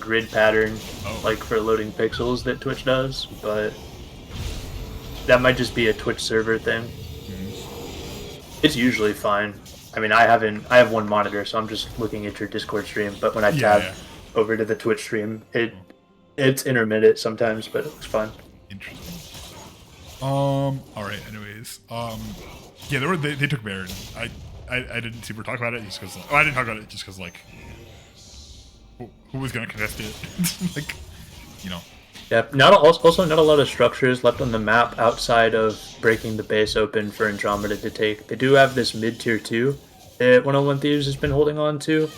grid pattern, like for loading pixels that Twitch does, but that might just be a Twitch server thing. It's usually fine. I mean, I have one monitor, so I'm just looking at your Discord stream. But when I tab over to the Twitch stream, it's intermittent sometimes, but it's fine. Interesting. All right. Anyways, yeah, they took Baron. I didn't super talk about it just because. I didn't talk about it just because like, who was gonna contest it? Like, you know. Yeah, also not a lot of structures left on the map outside of breaking the base open for Andromeda to take. They do have this mid tier 2 that 101 Thieves has been holding on to,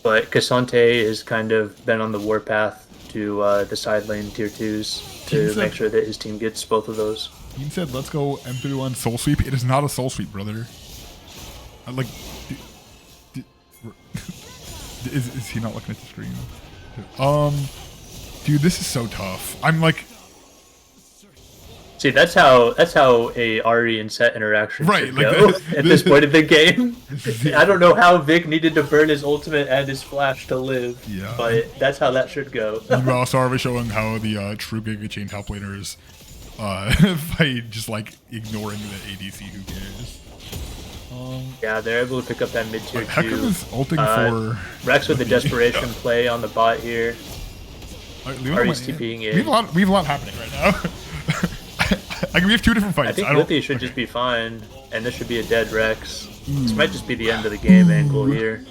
but Cassante has kind of been on the warpath to the side lane tier 2s to make sure that his team gets both of those. Dean said, "Let's go M31 soul sweep." It is not a soul sweep, brother. Like, is he not looking at the screen? Dude, this is so tough. I'm like, See, that's how a Ari and Set interaction Right, should like go at this point in the game. I don't know how Vic needed to burn his ultimate and his flash to live, Yeah. but that's how that should go. Meanwhile, Sarva showing how the true Giga Chain top laners fight, just like ignoring the ADC. Who cares? Yeah, they're able to pick up that mid tier Hecarim 2. is ulting for Rex with the desperation play on the bot here. Ari's TPing in. We have a lot happening right now. Like we have two different fights. I think Lithy should just be fine, and this should be a dead Rex. This might just be the end of the game angle here.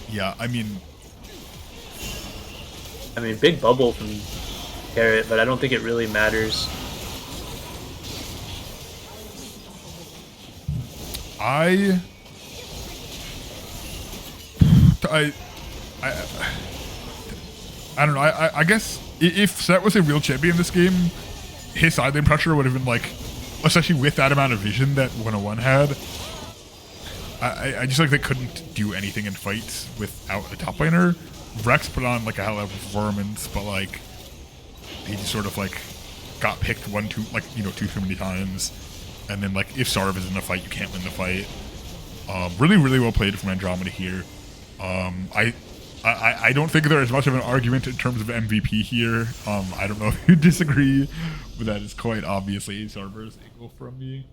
Yeah, I mean, big bubble from Carrot, but I don't think it really matters. I don't know. I guess if Set was a real champion in this game, his side lane pressure would have been like, especially with that amount of vision that 101 had. I just like they couldn't do anything in fights without a top laner. Rex put on like a hell of a performance, but like he just sort of like got picked two too many times, and then like if Sarv is in a fight, you can't win the fight. Really, really well played from Andromeda here. I don't think there is much of an argument in terms of MVP here. I don't know if you disagree, but that is quite obviously a Sarver's angle from me.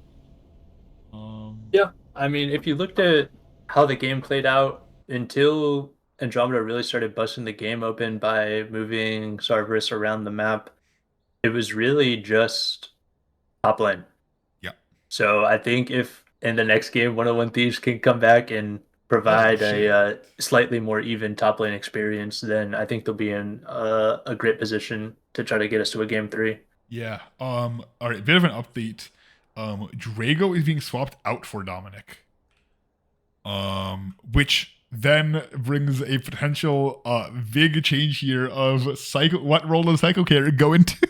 Yeah, if you looked at how the game played out until Andromeda really started busting the game open by moving Cerberus around the map, it was really just top lane. Yeah. So I think if in the next game 101 Thieves can come back and provide a slightly more even top lane experience, then I think they'll be in a great position to try to get us to a game 3. Yeah. All right. Bit of an update. Drago is being swapped out for Dominic. Which then brings a potential big change here of Psycho. What role does Psycho Carrot go into?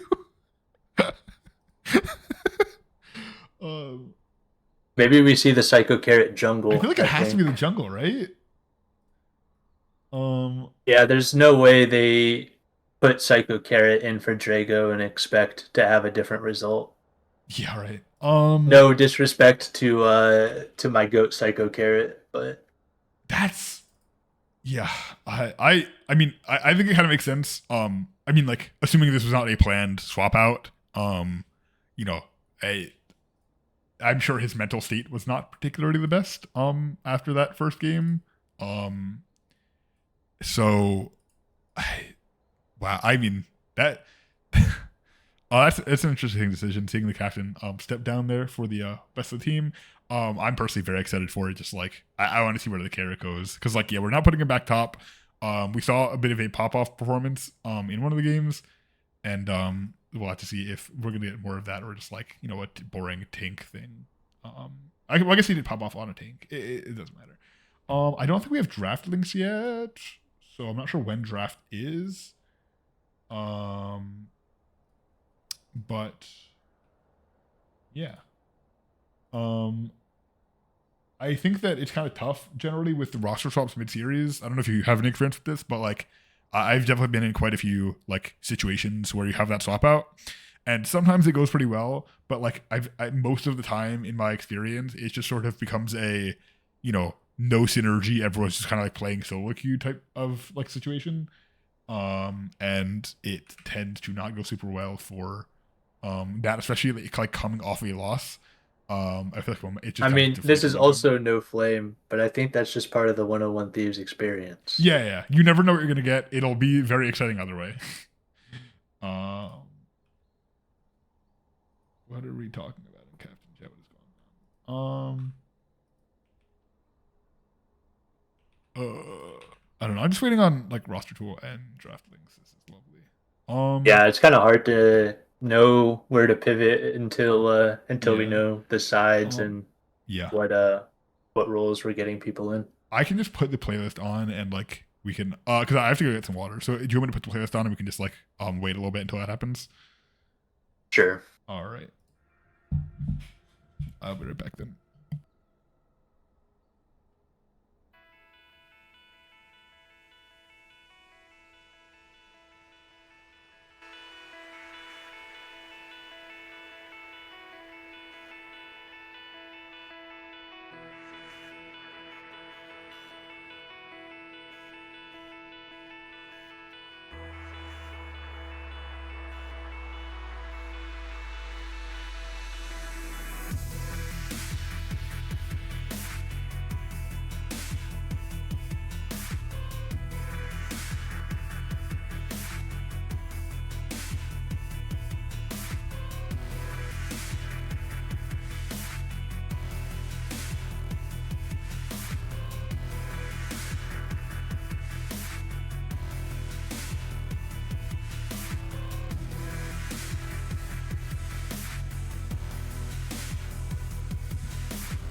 Maybe we see the Psycho Carrot jungle. I feel like it has to be the jungle, right? Yeah, there's no way they put Psycho Carrot in for Drago and expect to have a different result. Yeah, right. No disrespect to my goat Psycho Carrot, but that's I think it kind of makes sense. Like assuming this was not a planned swap out, I'm sure his mental state was not particularly the best after that first game. So wow, that it's an interesting decision seeing the captain step down there for the best of the team. I'm personally very excited for it. Just like I want to see where the carrot goes, because like we're not putting him back top. We saw a bit of a pop-off performance in one of the games, and we'll have to see if we're gonna get more of that or just like a boring tank thing. I guess he did pop off on a tank. It doesn't matter. I don't think we have draft links yet, so I'm not sure when draft is. But yeah. I think that it's kind of tough generally with the roster swaps mid-series. I don't know if you have any experience with this, but like I've definitely been in quite a few like situations where you have that swap out, and sometimes it goes pretty well. But like most of the time in my experience, it just sort of becomes a no synergy. Everyone's just kind of like playing solo queue type of like situation, and it tends to not go super well for that, especially like coming off a loss. I feel like it just this is also no flame, but I think that's just part of the 101 Thieves experience. Yeah. You never know what you're gonna get. It'll be very exciting either way. What are we talking about in Captain Jet? What is going on? I don't know. I'm just waiting on like roster tool and draft links. This is lovely. Yeah, it's kind of hard to know where to pivot until we know the sides and what roles we're getting people in. I can just put the playlist on and like we can because I have to go get some water. So do you want me to put the playlist on and we can just like wait a little bit until that happens? Sure. All right. I'll be right back then.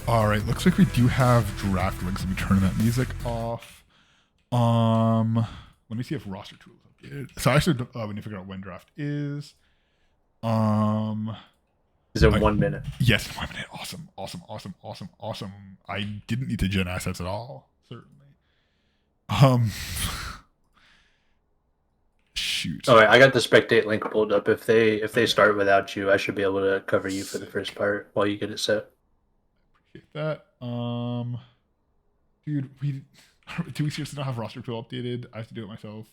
All right, looks like we do have draft links. Let me turn that music off. Let me see if roster tools updated. So I actually we need to figure out when draft is. Is in I, 1 minute. yes, 1 minute. Awesome, awesome, awesome, awesome, awesome. I didn't need to gen assets at all. Certainly. Um, shoot. All right, I got the spectate link pulled up. If they start without you, I should be able to cover you for the first part while you get it set. Appreciate that. Dude, do we seriously not have roster tool updated? I have to do it myself.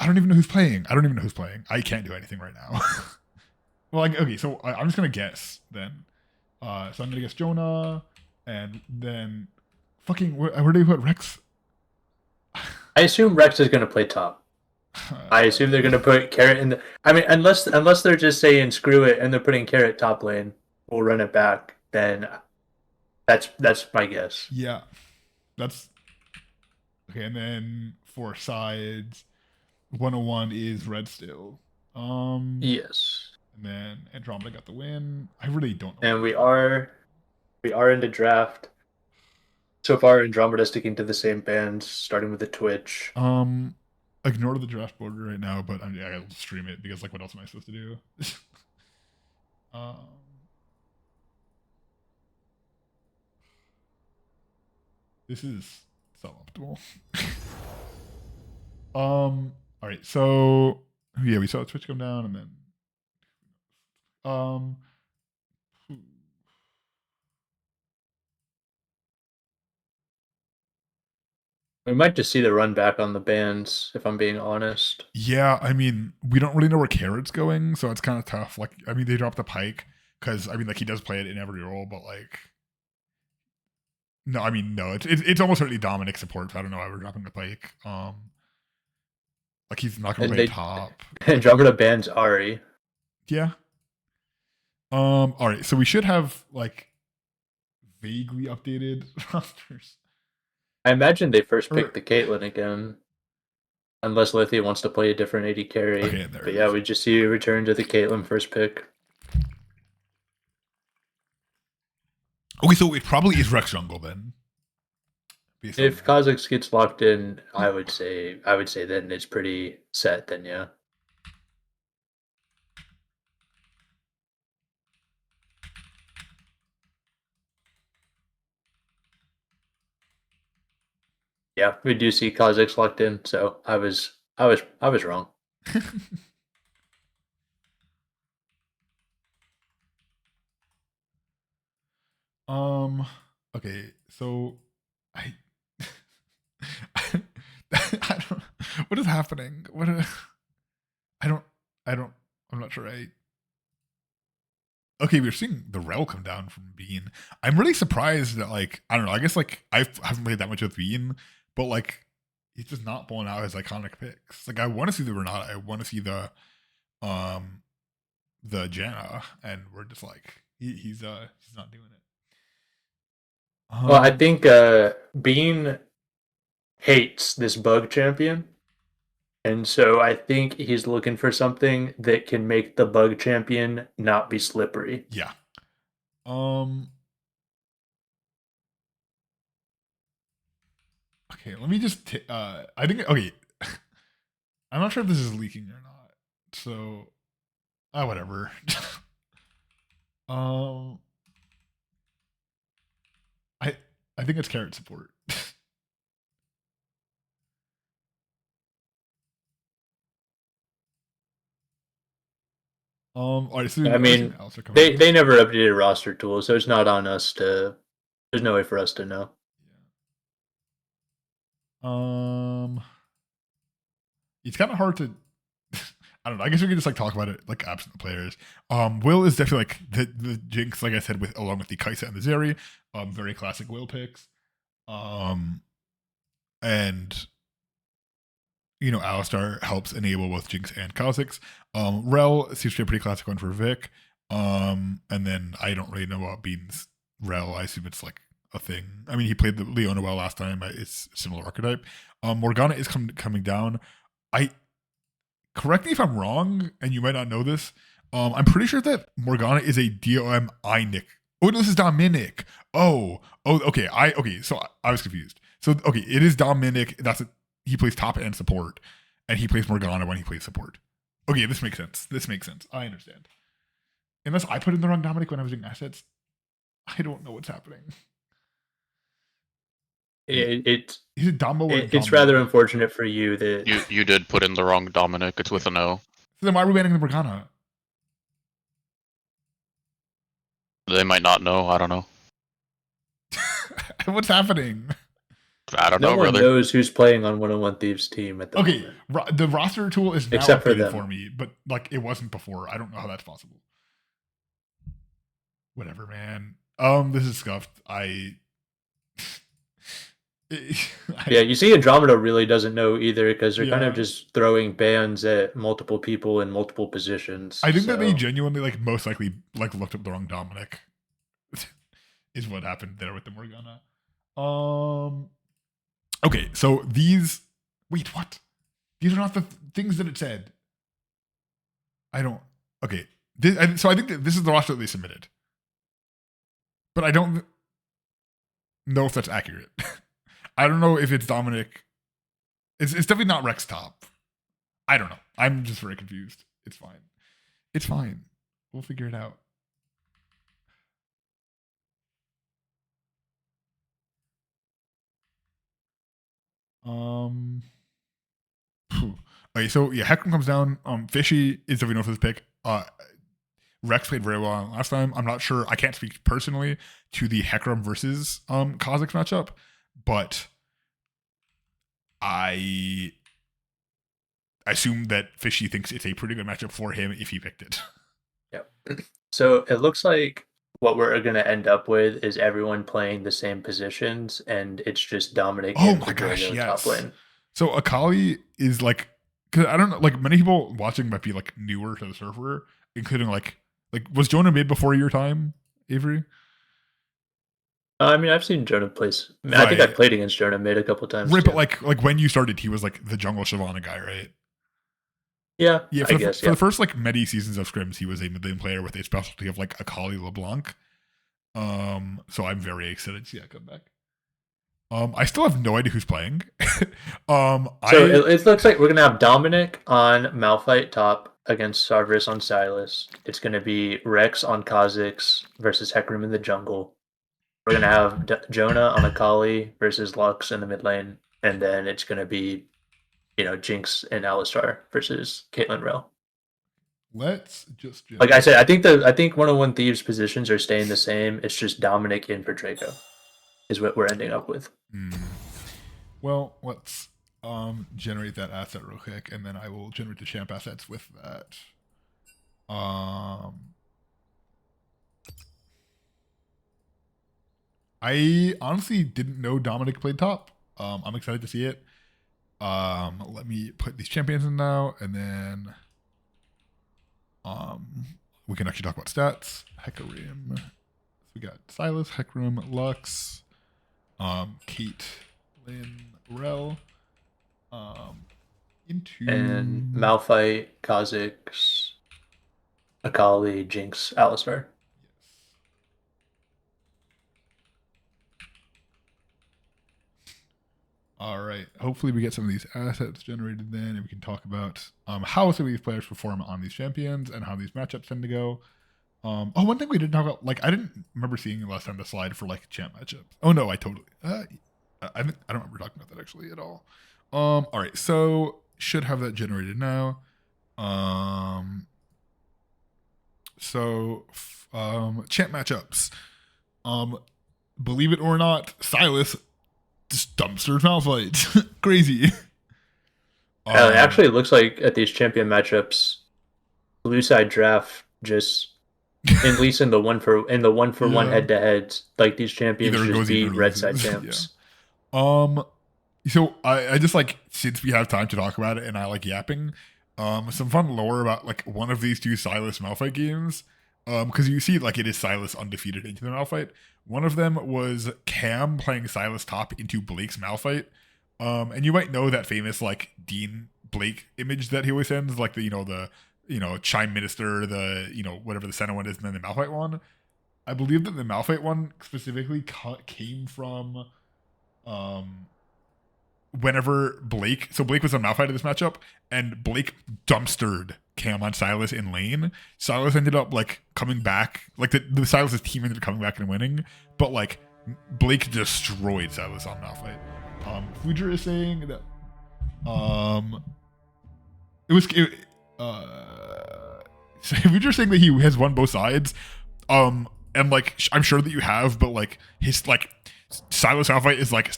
I don't even know who's playing. I can't do anything right now. Well, like, okay, so I'm just gonna guess then. So I'm gonna guess Jonah, and then fucking where do you put Rex? I assume Rex is going to play top. I assume they're going to put Carrot in the. I mean, unless they're just saying screw it and they're putting Carrot top lane, we'll run it back. Then that's my guess. Yeah, that's okay. And then for sides, 101 is red still. Yes. And then Andromeda got the win. I really don't know. And we are into draft. So far, Andromeda sticking to the same bands, starting with the Twitch. Ignore the draft board right now, but I gotta stream it because like, what else am I supposed to do? um, this is suboptimal. All right, so yeah, we saw Twitch come down, and then We might just see the run back on the bands, if I'm being honest. yeah, I mean, we don't really know where Carrot's going, so it's kind of tough. Like, I mean, they dropped the Pike because I mean, like, he does play it in every role, but like, no, I mean, no, it's almost certainly Dominic support. So I don't know why we're dropping the Pike. Like, he's not gonna play top. Andromeda bans Ari. Yeah. All right, so we should have like vaguely updated rosters. I imagine they first picked the Caitlyn again. Unless Lithia wants to play a different AD carry. Okay, there but it yeah, is. we just see a return to the Caitlyn first pick. Okay, so it probably is Rex Jungle then. If Kha'Zix gets locked in, I would say then it's pretty set. Then yeah. Yeah, we do see Kha'Zix locked in, so I was wrong. Okay, so I I don't what is happening? I don't I'm not sure okay, we're seeing the rel come down from Bean. I'm really surprised that like I don't know, I guess like I haven't played that much with Bean, but like he's just not pulling out his iconic picks. Like I want to see the Renata, I want to see the Janna, and we're just like he's not doing it. Well, I think Bean hates this bug champion. And so I think he's looking for something that can make the bug champion not be slippery. Yeah. Okay, let me just I think okay. I'm not sure if this is leaking or not. So whatever. I think it's Carrot support. All right, so I mean, they never updated roster tools, so it's not on us to. There's no way for us to know. It's kind of hard to. I don't know. I guess we can just like talk about it like absent players. Will is definitely like the Jinx, like I said, with along with the Kaisa and the Zeri. Very classic Will picks. And you know, Alistar helps enable both Jinx and Kha'Zix. Rel seems to be a pretty classic one for Vic. And then I don't really know about Bean's Rel. I assume it's like a thing. I mean, he played the Leona well last time. It's similar archetype. Morgana is coming down. Correct me if I'm wrong, and you might not know this. I'm pretty sure that Morgana is a DOM Nick Oh, no, this is Dominic. Okay. So I was confused. So okay, it is Dominic. He plays top and support, and he plays Morgana when he plays support. Okay, this makes sense. I understand. Unless I put in the wrong Dominic when I was doing assets, I don't know what's happening. It's Is it Dombo or it's Dominic? rather unfortunate for you that You did put in the wrong Dominic. It's with an O. So then why are we banning the Morgana? They might not know. I don't know. What's happening? I don't no know, one brother. knows who's playing on 101 Thieves team at the Okay, moment. the roster tool is now Except for updated them. for me, but like it wasn't before. I don't know how that's possible. Whatever, man. This is scuffed. Yeah, you see, Andromeda really doesn't know either because they're kind Yeah. of just throwing bans at multiple people in multiple positions. I think that they genuinely, like, most likely, like, looked up the wrong Dominic. Is what happened there with the Morgana. Okay, so these. Wait, what? These are not the things that it said. I don't. Okay, so I think that this is the roster that they submitted, but I don't know if that's accurate. I don't know if it's Dominic. It's definitely not Rex top. I don't know. I'm just very confused. It's fine. It's fine. We'll figure it out. Okay, so yeah, Hecarim comes down. Fishy is definitely known for this pick. Rex played very well last time. I'm not sure. I can't speak personally to the Hecarim versus Kha'Zix matchup, but I assume that Fishy thinks it's a pretty good matchup for him if he picked it. Yep. So it looks like what we're going to end up with is everyone playing the same positions, and it's just Dominic and Drago top lane. So Akali is like, because I don't know, like many people watching might be like newer to the server, including like was Jonah mid before your time, Avery? I mean, I've seen Jonah plays. I, mean, I think I've played against Jonah mid a couple times. Right, too. But like when you started, he was like the jungle Shyvana guy, right? Yeah, yeah. For the first like many seasons of Scrims, he was a mid lane player with a specialty of like Akali LeBlanc. So I'm very excited to see that come back. I still have no idea who's playing. It looks like we're gonna have Dominic on Malphite top against Sarvis on Silas. It's gonna be Rex on Kha'Zix versus Hecarim in the jungle. We're gonna have Jonah on Akali versus Lux in the mid lane, and then it's gonna be, Jinx and Alistar versus Caitlyn Rell. Let's just like I said, I think 101 Thieves positions are staying the same. It's just Dominic in for Draco is what we're ending up with. Well, let's generate that asset real quick, and then I will generate the champ assets with that. I honestly didn't know Dominic played top. I'm excited to see it. Let me put these champions in now, and then we can actually talk about stats. Hecarim. We got Silas, Hecarim, Lux, Kate, Lynn, Rel, and Malphite, Kha'Zix, Akali, Jinx, Alistar. All right. Hopefully we get some of these assets generated then, and we can talk about how some of these players perform on these champions and how these matchups tend to go. One thing we didn't talk about, like I didn't remember seeing last time the slide for like champ matchups. Oh no, I totally. I don't remember talking about that actually at all. All right, so should have that generated now. Champ matchups. Believe it or not, Silas just dumpsters Malphite. Crazy. It actually looks like at these champion matchups, blue side draft just at least in the one for one head to heads, like these champions just beat red side champs. Yeah. So I just like, since we have time to talk about it and I like yapping, some fun lore about like one of these two Silas Malphite games. Because you see, like, it is Silas undefeated into the Malphite. One of them was Cam playing Silas top into Blake's Malphite. And you might know that famous like Dean Blake image that he always sends, like the Chime Minister, the whatever the center one is, and then the Malphite one. I believe that the Malphite one specifically came from whenever Blake was on Malphite in this matchup, and Blake dumpstered Cam on Silas in lane. Silas ended up like coming back, like the Silas' team ended up coming back and winning, but like Blake destroyed Silas on Malphite. Fujer is saying that Fujer saying that he has won both sides. And like I'm sure that you have, but like his like Silas Malphite is like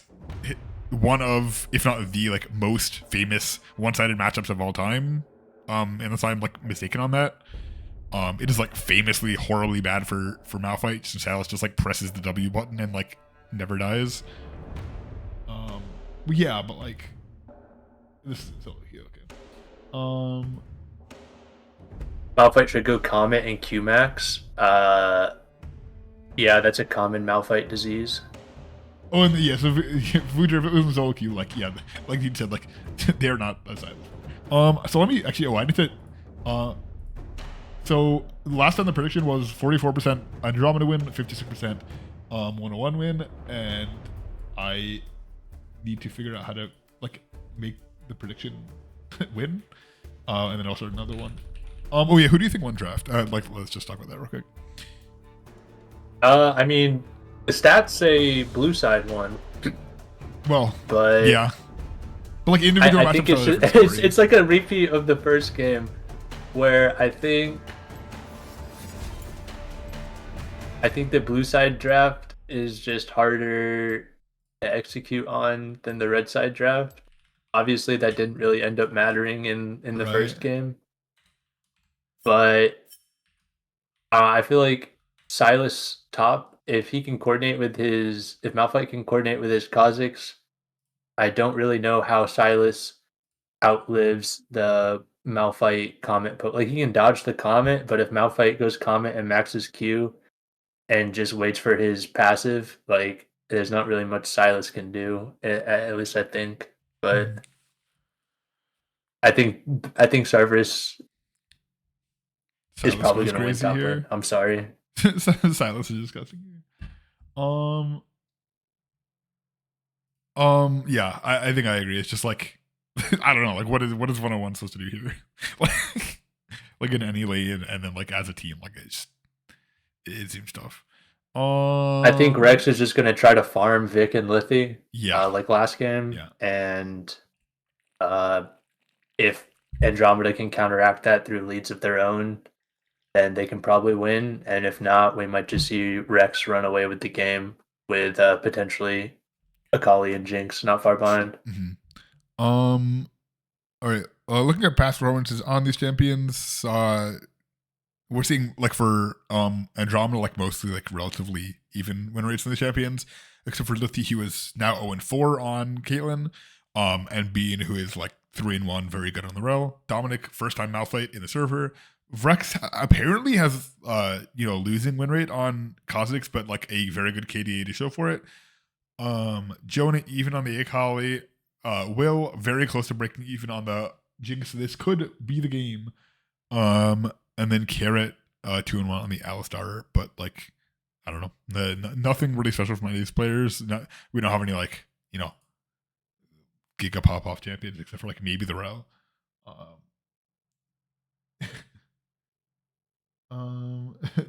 one of, if not the like most famous one-sided matchups of all time. Unless I'm like mistaken on that. It is like famously horribly bad for Malphite, since Silas just like presses the W button and like never dies. Yeah, but like this is okay. Malphite should go Comet and Qmax. Yeah, that's a common Malphite disease. Oh, and yeah, so Fujer, if it was solo queue, like, yeah, like you said, like, they're not a side. So let me actually, I need to, so last time the prediction was 44% Andromeda win, 56% 101 win, and I need to figure out how to, like, make the prediction win, and then also another one. Oh yeah, who do you think won draft? Like, let's just talk about that real quick. I mean, the stats say blue side won. Well, but yeah, but like individual I think matchups, it's like a repeat of the first game, where I think the blue side draft is just harder to execute on than the red side draft. Obviously, that didn't really end up mattering in the first game, but I feel like Silas top, if Malphite can coordinate with his Kha'Zix, I don't really know how Silas outlives the Malphite Comet. Like, he can dodge the Comet, but if Malphite goes Comet and maxes Q and just waits for his passive, like, there's not really much Silas can do, at least I think. But I think Cerberus is probably going to win top lane. I'm sorry. Silas is disgusting. Yeah, I think I agree. It's just like, I don't know, like what is 101 supposed to do here? like in any lane, and then like as a team, like it seems tough. I think Rex is just gonna try to farm Vic and Lithy, like last game, and if Andromeda can counteract that through leads of their own, then they can probably win. And if not, we might just see Rex run away with the game with potentially Akali and Jinx not far behind. Mm-hmm. All right. Looking at past performances on these champions, we're seeing like for Andromeda, like mostly like relatively even win rates in the champions, except for Lithy, who is now 0-4 on Caitlyn, and Bean, who is like 3-1, very good on the rel. Dominic, first time Malphite in the server. Vrex apparently has losing win rate on Kha'Zix, but like a very good KDA to show for it. Jonah even on the Akali. Will very close to breaking even on the Jinx. This could be the game. And then Carrot 2-1 on the Alistar, but like I don't know, nothing really special from any of these players. We don't have any like Giga pop off champions except for like maybe the Rel.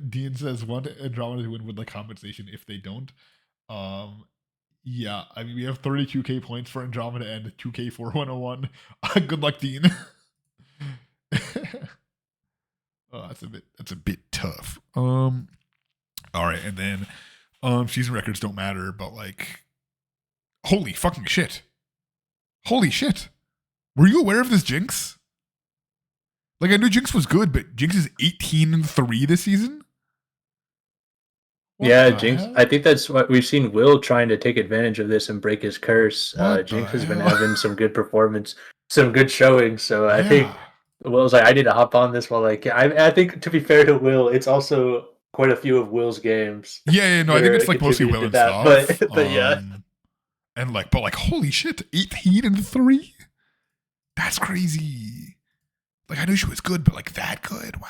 Dean says want Andromeda to win with like compensation if they don't. Yeah, I mean we have 32k points for Andromeda and 2k for 101. Good luck, Dean. Oh, that's a bit tough. All right, and then season records don't matter, but like holy fucking shit. Holy shit. Were you aware of this Jinx? Like I knew Jinx was good, but Jinx is 18-3 this season? Yeah, Jinx. I think that's what we've seen. Will trying to take advantage of this and break his curse. Jinx has been having some good performance, some good showing. So I think Will's like, I need to hop on this while I think to be fair to Will, it's also quite a few of Will's games. Yeah, no, I think it's like mostly Will and stuff. But yeah. And like, but like, holy shit, 18-3? That's crazy. Like, I knew she was good, but like that good? Wow.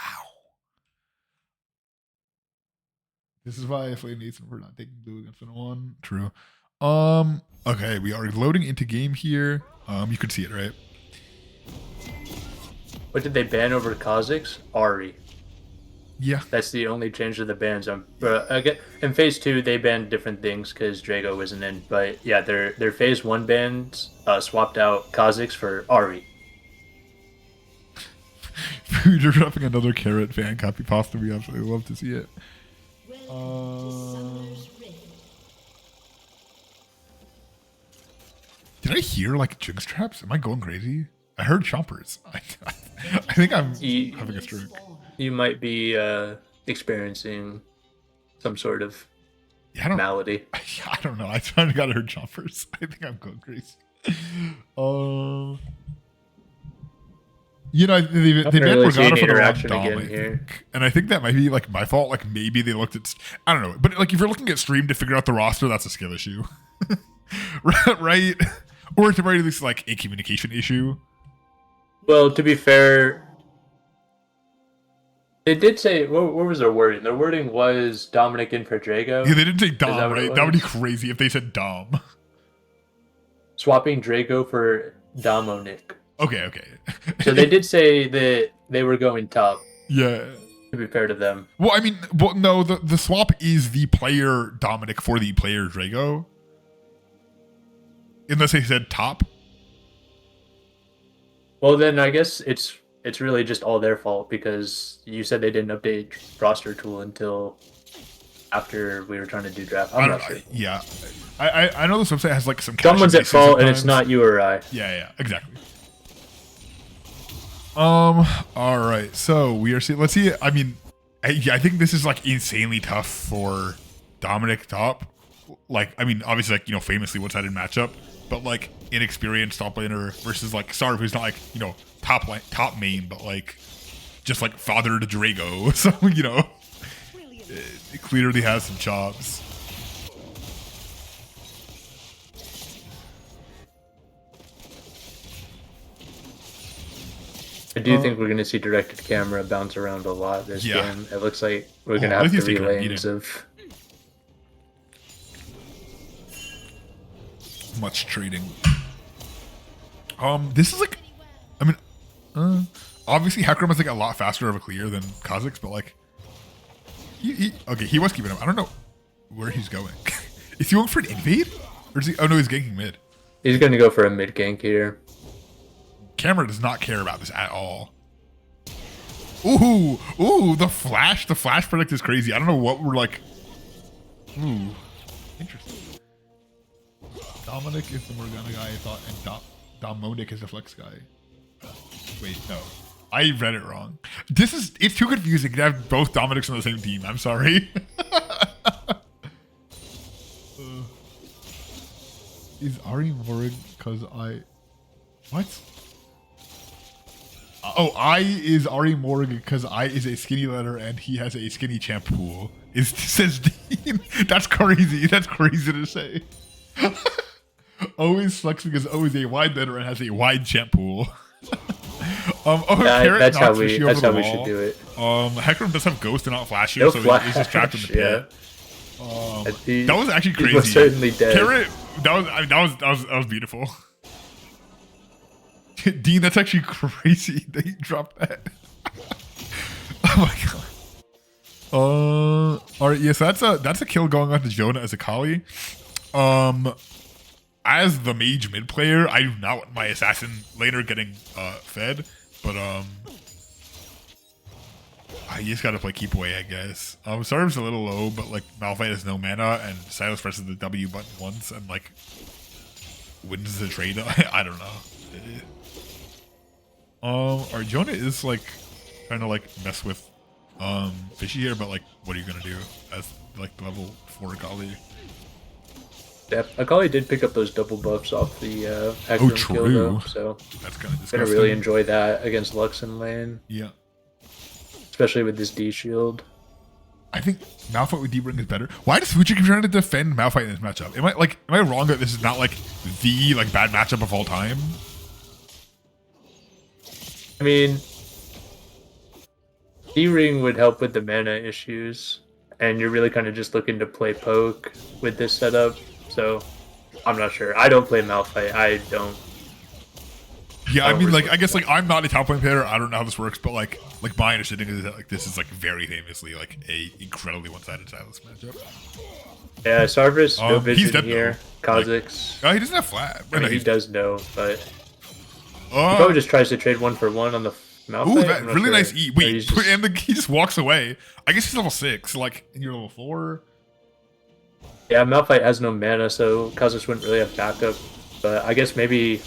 This is why I flame Nathan for not taking blue against one. True. Okay, we are loading into game here. You can see it, right? What did they ban over Kazakhs? Ari. Yeah. That's the only change to the bans. Again, in phase 2, they banned different things because Drago wasn't in. But yeah, their phase 1 bans swapped out Kazakhs for Ari. You're dropping another carrot fan copy pasta. We absolutely love to see it. Did I hear like jinx traps? Am I going crazy? I heard chompers. I think I'm having a stroke. You might be experiencing some sort of malady. I don't know. I finally got heard chompers. I think I'm going crazy. You know, they've been Morgana for the wrong dom, I think. And I think that might be like my fault. Like maybe they looked at, I don't know. But like if you're looking at stream to figure out the roster, that's a skill issue, right? Or at the very least, like a communication issue. Well, to be fair, they did say what was their wording? Their wording was Dominic in for Drago. Yeah, they didn't say Dom, right? That would be crazy if they said Dom. Swapping Drago for Domonic. Okay. So they did say that they were going top. Yeah. To be fair to them. Well, I mean, no, the swap is the player Dominic for the player Drago. Unless they said top. Well, then I guess it's really just all their fault because you said they didn't update roster tool until after we were trying to do draft. I'm not sure. Yeah. I know this website has like some. Someone's at fault and it's not you or I. Yeah, exactly. All right. So we are seeing. Let's see. I mean, I think this is like insanely tough for Dominic top. Like, I mean, obviously, like, you know, famously one-sided matchup, but like inexperienced top laner versus like Sarv, who's not like, you know, top main, but like just like father to Drago. So you know, it clearly has some chops. I do think we're going to see directed camera bounce around a lot this game. It looks like we're going to have 3 lanes of much trading. This is like, I mean, obviously Hecarim is like a lot faster of a clear than Kazakhs, but like, he was keeping him. I don't know where he's going. Is he going for an invade? Or is he? Oh no, he's ganking mid. He's going to go for a mid gank here. Camera does not care about this at all. Ooh, the flash product is crazy. I don't know what we're like. Ooh, interesting. Dominic is the Morgana guy, I thought, and Domonic is the flex guy. Wait, no. I read it wrong. It's too confusing to have both Dominics on the same team. I'm sorry. Is Ari Morg because what? Oh, I is Ari Morg because I is a skinny letter and he has a skinny champ pool. Says Dean. That's crazy. That's crazy to say. Always flexing is always a wide letter and has a wide champ pool. That's how we should do it. Hecarim does have ghost and not flash here, so he's just trapped in the pit. That was actually crazy. He was certainly dead. Carrot, that was beautiful. Dean, that's actually crazy that you dropped that. Oh my god. All right, yeah, so that's a kill going on to Jonah as a Kali. As the mage mid player, I do not want my assassin laner getting fed, but I just gotta play keep away, I guess. Sarv's a little low, but like Malphite has no mana, and Silas presses the W button once and like wins the trade. I don't know. Our Jonah is like trying to like mess with Fishy here, but like, what are you gonna do as like level 4 Akali? Yeah, Akali did pick up those double buffs off the Hecarim kill though, so that's kind of disgusting. Gonna really enjoy that against Lux in lane. Yeah, especially with this D shield. I think Malphite with D-Ring is better. Why does Fuji keep trying to defend Malphite in this matchup? Am I wrong that this is not like the like bad matchup of all time? I mean, D-Ring would help with the mana issues, and you're really kind of just looking to play poke with this setup. So I'm not sure. I don't play Malphite. I don't. Yeah, I mean, like, I guess, like, I'm not a top lane player. I don't know how this works, but like my understanding is that like this is like very famously like a incredibly one-sided Silas matchup. Yeah, Sarvis, no He's vision dead, here. though. Kha'Zix. Oh, he doesn't have flat. I mean, he does know, but he Oh, probably just tries to trade 1-for-1 on the Malphite. ooh, that I'm not really sure. nice E. Or Wait, he's just- and he just walks away. I guess he's level 6. Like, and you're level 4. Yeah, Malphite has no mana, so Kha'Zix wouldn't really have backup. But I guess maybe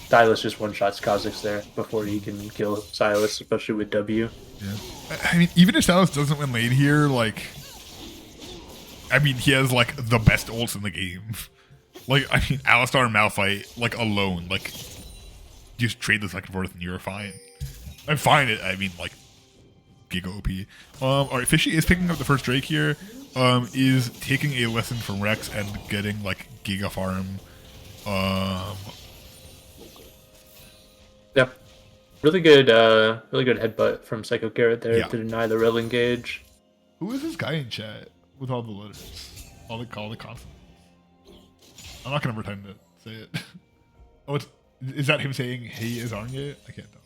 Silas just one-shots Kha'Zix there before he can kill Silas, especially with W. Yeah. I mean, even if Silas doesn't win lane here, like, I mean, he has like the best ults in the game. Like, I mean, Alistar and Malphite, like, alone, like, just trade this back and forth and you're fine. I'm fine. I mean, like, Giga OP. All right, Fishy is picking up the first Drake here. Is taking a lesson from Rex and getting like Giga farm. Yep. Really good headbutt from Psycho Garrett there Yeah. to deny the rail engage. Who is this guy in chat with all the letters? All the consonants. I'm not gonna pretend to say it. Oh, is that him saying "Hey, is Arnya"? I can't tell.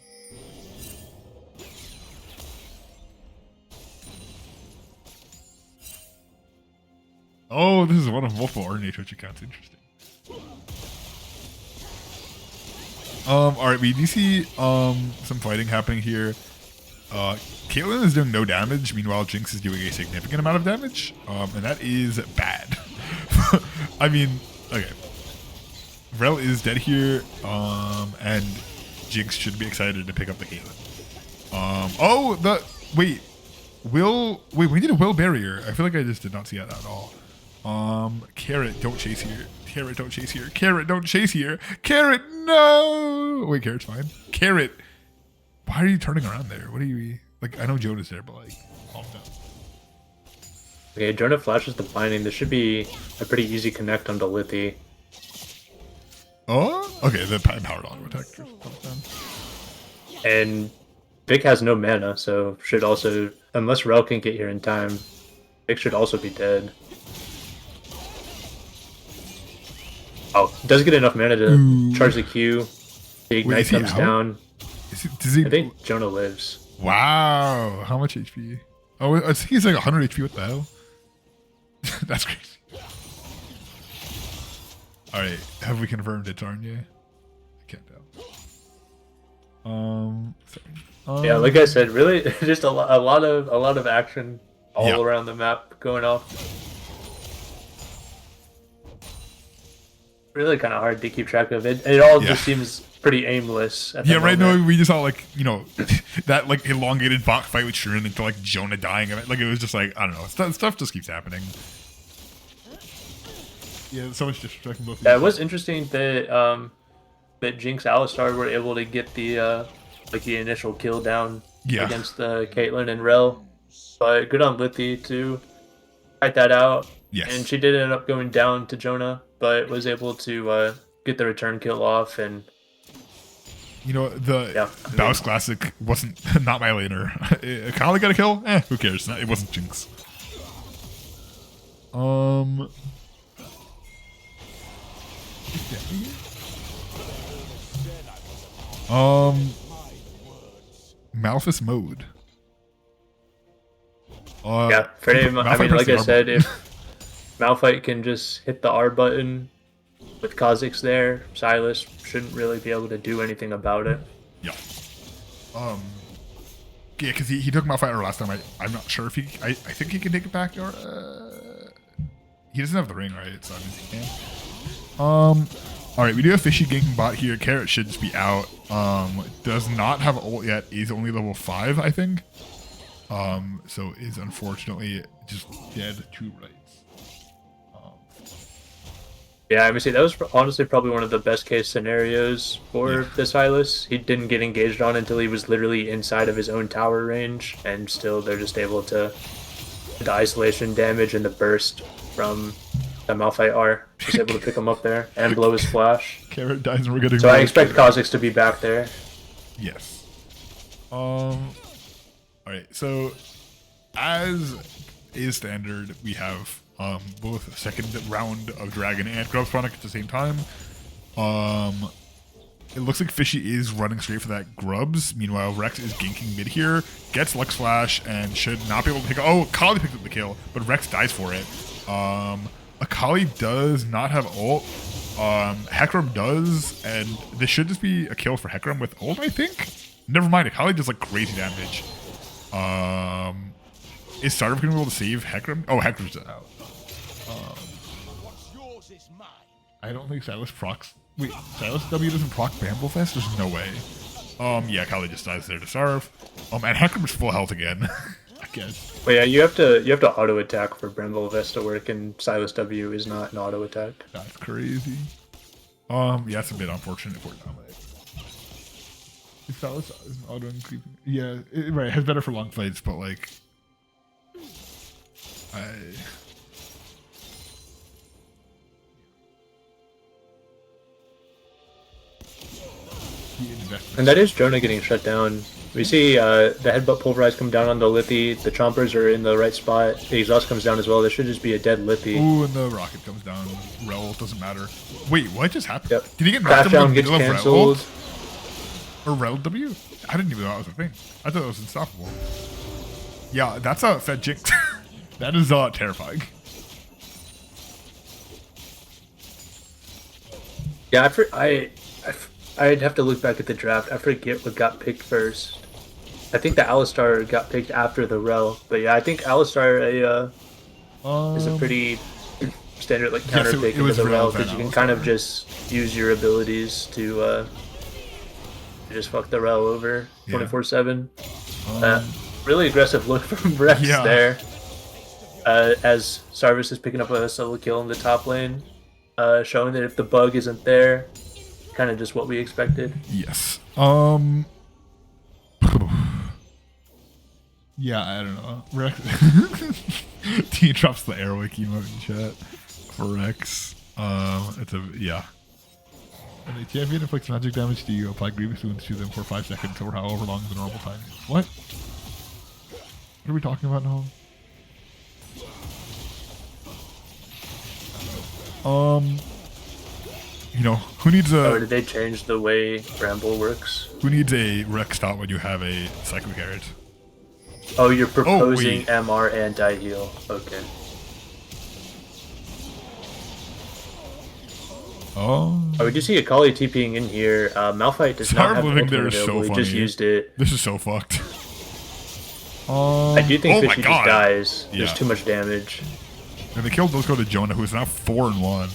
Oh, this is one of multiple Arnya Twitch accounts. Interesting. All right, we do see some fighting happening here. Caitlyn is doing no damage. Meanwhile, Jinx is doing a significant amount of damage, and that is bad. I mean, okay. Rel is dead here, and Jinx should be excited to pick up the Caitlyn. Wait, we need a Will barrier. I feel like I just did not see that at all. Carrot, don't chase here. Carrot, don't chase here. Carrot, don't chase here. Carrot, no! Wait, Carrot's fine. Carrot, why are you turning around there? What are you, like, I know Jonah's there, but, like, calm down. Okay, Jonah flashes the binding. This should be a pretty easy connect onto Lithy. Oh, okay, the powered auto attack comes down. And Vic has no mana, so should also, unless Rel can get here in time, Vic should also be dead. Oh, does get enough mana to charge the Q. The Ignite is he comes out? down. Does he? I think Jonah lives. Wow, how much HP? Oh, I think he's like 100 HP. What the hell? That's crazy. All right, have we confirmed it's Arnya? I can't tell. Sorry. Yeah, like I said, really, just a lot of action all Yeah. around the map going off. Really kind of hard to keep track of it. It all Yeah. just seems pretty aimless. At the Yeah, right now moment. we just saw like, you know, that like elongated bot fight with Shrin into like Jonah dying of it. Like it was just like, I don't know, stuff just keeps happening. Yeah, so much disrespect from both of Yeah, you. it was interesting that that Jinx Alistar were able to get the like the initial kill down Yeah. against Caitlyn and Rel. But good on Lithy to fight that out. Yes. And she did end up going down to Jonah, but was able to get the return kill off. And You know, the Yeah, Baus Classic wasn't not my laner. Kali got a kill? Who cares? It wasn't Jinx. Malphus mode. yeah, pretty much. I Malphite mean, pressed like the I R said, button. if Malphite can just hit the R button with Kha'Zix there, Silas shouldn't really be able to do anything about it. Yeah. Yeah, because he took Malphite last time. I'm not sure if he. I think he can take it back. Or he doesn't have the ring, right? So I mean he can. All right, we do have Fishy ganking bot here. Carrot should just be out. Does not have ult yet. Is only level 5, I think. So is unfortunately just dead to rights. Yeah, I mean, see, that was honestly probably one of the best case scenarios for the Silas. He didn't get engaged on until he was literally inside of his own tower range, and still they're just able to the isolation damage and the burst from the Malphite R. Just able to pick him up there and blow his flash. Carrot dies and we're getting. So I expect Kha'Zix to be back there. Yes. All right. So, as is standard. We have both a second round of Dragon and Grubs Chronic at the same time. It looks like Fishy is running straight for that Grubs. Meanwhile, Rex is ganking mid here, gets Lux Flash, and should not be able to pick up. Oh, Akali picked up the kill, but Rex dies for it. Akali does not have ult. Hecarim does, and this should just be a kill for Hecarim with ult, I think? Never mind, Akali does like crazy damage. Is Starve going to be able to save Hecarim? Oh, Hecarim's out. I don't think Silas procs. Wait, Silas W doesn't proc Bramblefest? There's no way. Yeah, Kali just dies there to Starve. And Hecarim is full health again, I guess. Well, yeah, you have to auto attack for Bramblefest to work, and Silas W is not an auto attack. That's crazy. Yeah, that's a bit unfortunate for Dominic. Silas is an auto and creeping. Yeah, right. Has better for long fights, but like, And that is Jonah getting shut down. We see the headbutt pulverize come down on the Lippy. The chompers are in the right spot. The exhaust comes down as well. There should just be a dead Lippy. Ooh, and the rocket comes down. Rel doesn't matter. Wait, what just happened? Yep. Did he get Crash knocked down gets cancelled. Or Rel W? I didn't even know that was a thing. I thought it was unstoppable. Yeah, that's a Fed jinx. That is terrifying. Yeah, I'd have to look back at the draft. I forget what got picked first. I think the Alistar got picked after the Rel. But yeah, I think Alistar is a pretty standard like counter pick into the Rel because you can kind of just use your abilities to just fuck the Rel over 24/7. Really aggressive look from Rex there. As Sarvis is picking up a solo kill in the top lane, showing that if the bug isn't there, kind of just what we expected. Yes. Yeah, I don't know. Rex. T drops the Airwick emote in chat for Rex. It's a When a champion inflicts magic damage to you, apply grievous wounds to them for 5 seconds or however long the normal time is. What? What are we talking about now? You know, who needs a... Or did they change the way Bramble works? Who needs a Rex stop when you have a Psycho Carrot? Oh, you're proposing MR anti-heal. Okay. Oh, we do see Akali TPing in here. Malphite does not have living ultimate there is so available. He funny. just used it. This is so fucked. I do think Fishy just dies. Yeah. There's too much damage. And they killed those go to Jonah, who is now 4-1.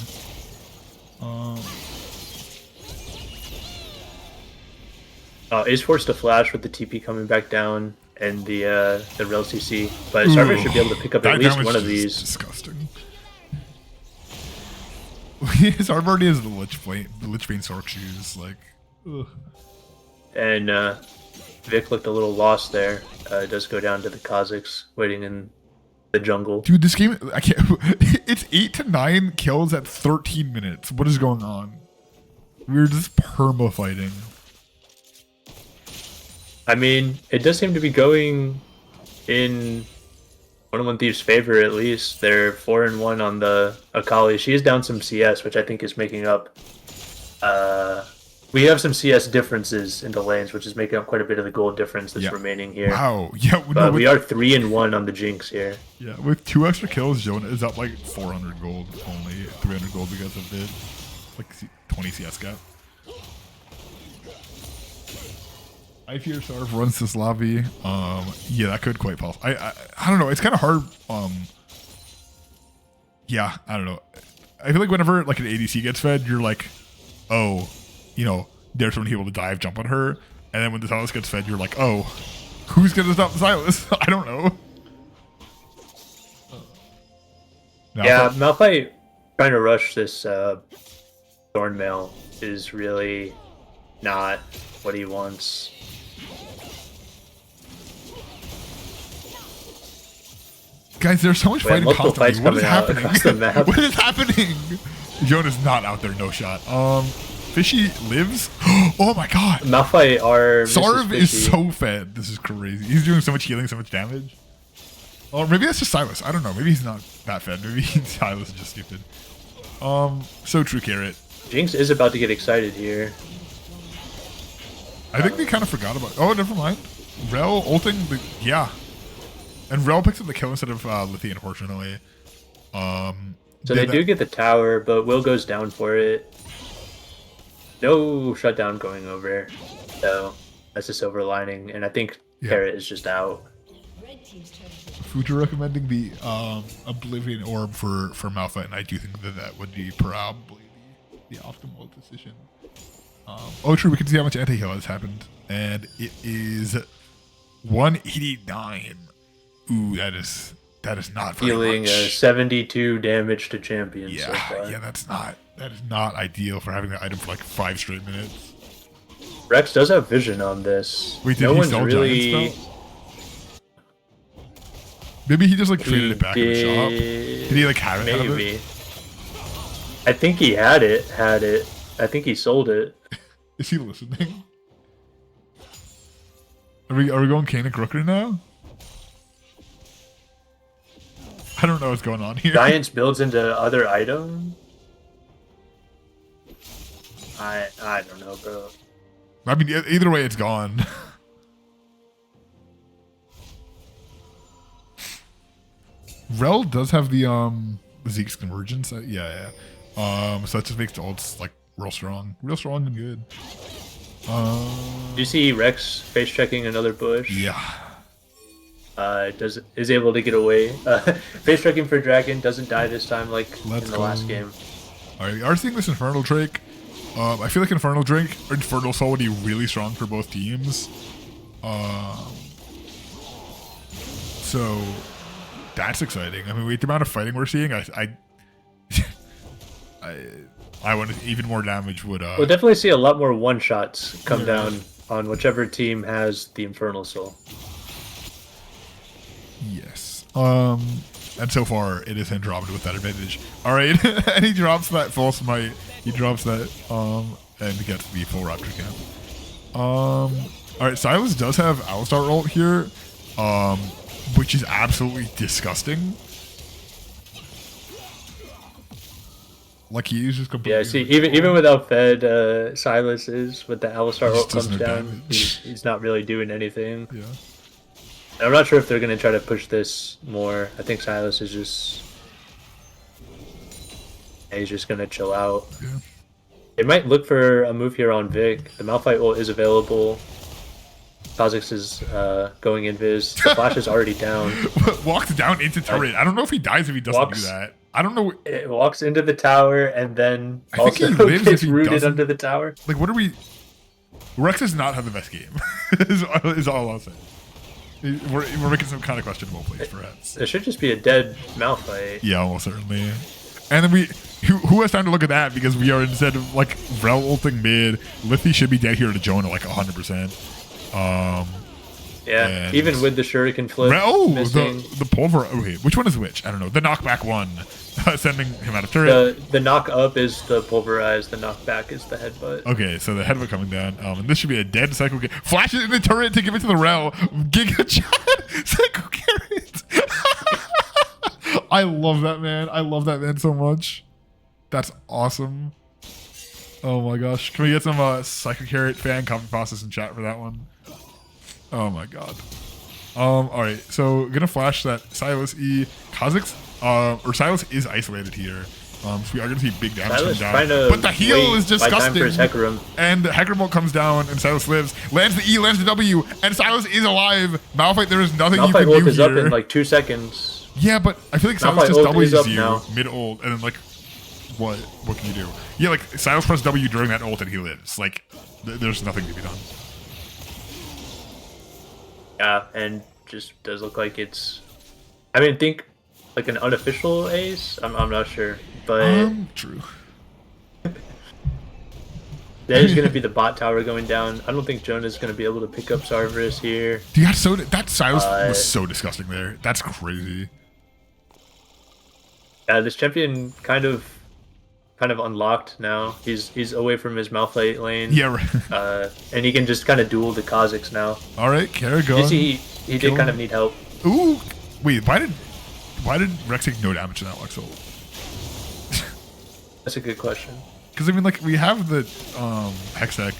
Is forced to flash with the TP coming back down and the Rel CC, but Sarver should be able to pick up at least one of these. Disgusting. Sarver already has the Lich Bane Sork shoes, like. Ugh. And Vic looked a little lost there. It does go down to the Kazakhs waiting in the jungle. Dude, this game, I can't. It's 8 to 9 kills at 13 minutes. What is going on? We're just perma fighting. I mean, it does seem to be going in 1-1 Thieves' favor, at least. They're 4-1 on the Akali. She is down some CS, which I think is making up. We have some CS differences in the lanes, which is making up quite a bit of the gold difference that's remaining here. Wow. Yeah, but we are 3-1 on the Jinx here. Yeah, with 2 extra kills, Jonah is up like 400 gold, only 300 gold because of the like 20 CS gap. I fear Sarv runs this lobby. Yeah, that could quite possible. I don't know. It's kind of hard. Yeah, I don't know. I feel like whenever like an ADC gets fed, you're like, oh, you know, there's someone able to dive jump on her. And then when the Silas gets fed, you're like, oh, who's gonna stop the Silas? I don't know. Yeah, Malphite trying to rush this Thornmail is really not what he wants. Guys, there's so much fighting constantly. What is happening? What is happening? Jonah's not out there, no shot. Fishy lives? Oh my god. Malphite are Sarv is so fed. This is crazy. He's doing so much healing, so much damage. Or maybe that's just Silas. I don't know. Maybe he's not that fed. Maybe Silas is just stupid. So true, Carrot. Jinx is about to get excited here. I think they kind of forgot about. Oh, never mind. Rel ulting the and Rel picks up the kill instead of Lithy, unfortunately. So they do get the tower, but Will goes down for it. No shutdown going over. So that's a silver lining, and I think Carrot is just out. Future recommending the Oblivion Orb for Malphite, and I do think that would be probably the optimal decision. Oh, true. We can see how much anti-heal has happened, and it is 189. Ooh, that is not very Dealing much. 72 damage to champions. Yeah, so far. yeah, that is not ideal for having that item for like 5 straight minutes. Rex does have vision on this. Wait, did no he one's sell really. Giant Spell? Maybe he just like traded it back in the shop. Did he like have it? Maybe. I think he had it. I think he sold it. Is he listening? Are we going Kanik Rooker now? I don't know what's going on here. Giants builds into other item. I don't know, bro. I mean, either way, it's gone. Rel does have the Zeke's convergence. Yeah. So that just makes the ults like real strong and good. Do you see Rex face checking another bush? Yeah. Is able to get away. Face checking for Dragon, doesn't die this time like Let's in the go. last game. Alright, we are seeing this Infernal Drake. I feel like Infernal Soul would be really strong for both teams. So that's exciting. I mean, with the amount of fighting we're seeing, I want even more damage would. We'll definitely see a lot more one shots come down on whichever team has the Infernal Soul. Yes. And so far it is Andromeda with that advantage. All right, and he drops that false might. He drops that and gets the full Raptor camp. All right, Silas does have Alistar ult here, which is absolutely disgusting. Like he uses completely. Yeah, see, even without Fed, Silas is with the Alistar ult comes down. He's not really doing anything. Yeah. I'm not sure if they're going to try to push this more. I think Silas is just... he's just going to chill out. Yeah. They might look for a move here on Vic. The Malphite ult is available. Kha'Zix is going invis. The flash is already down. Walks down into turret. I don't know if he dies if he doesn't do that. I don't know. It walks into the tower and then also gets rooted under the tower. Like, what are we... Rex does not have the best game. is all I'll say. We're making some kind of questionable plays, perhaps. It should just be a dead Malphite. Yeah, almost certainly. And then who has time to look at that? Because we are instead of like Rel ulting mid, Lithy should be dead here to Jonah like 100%. Yeah, even with the Shuriken flip. The pulver. Okay, which one is which? I don't know. The knockback one, sending him out of turret. The knock up is the pulverize. The knockback is the headbutt. Okay, so the headbutt coming down. And this should be a dead Psycho Carrot. Flashes in the turret to give it to the Rel. Giga Chat. Psycho Carrot. I love that man. I love that man so much. That's awesome. Oh my gosh. Can we get some Psycho Carrot fan copy process in chat for that one? Oh my god. Alright, so gonna flash that Silas E. Kha'Zix, or Silas is isolated here. So we are gonna see big damage come down. But the heal is disgusting. And the Hecarim comes down and Silas lives. Lands the E, lands the W, and Silas is alive. Malphite, there is nothing you can do here. Malphite is up in like 2 seconds. Yeah, but I feel like Silas just W's you mid-ult, and then like, what can you do? Yeah, like Silas press W during that ult and he lives. Like, there's nothing to be done. Yeah, and just does look like it's... I mean, think like an unofficial ace? I'm not sure, but... True. There's going to be the bot tower going down. I don't think Jonah's going to be able to pick up Sarverus here. Dude, that Silas was so disgusting there. That's crazy. Yeah, this champion kind of unlocked now. He's away from his Malphite lane. Yeah, right. And he can just kind of duel the Kha'Zix now. All right, Kara, go. He did kind of need help. Ooh, Wait, why did Rex take no damage in that Lux ult? That's a good question. Because I mean, like we have the Hextech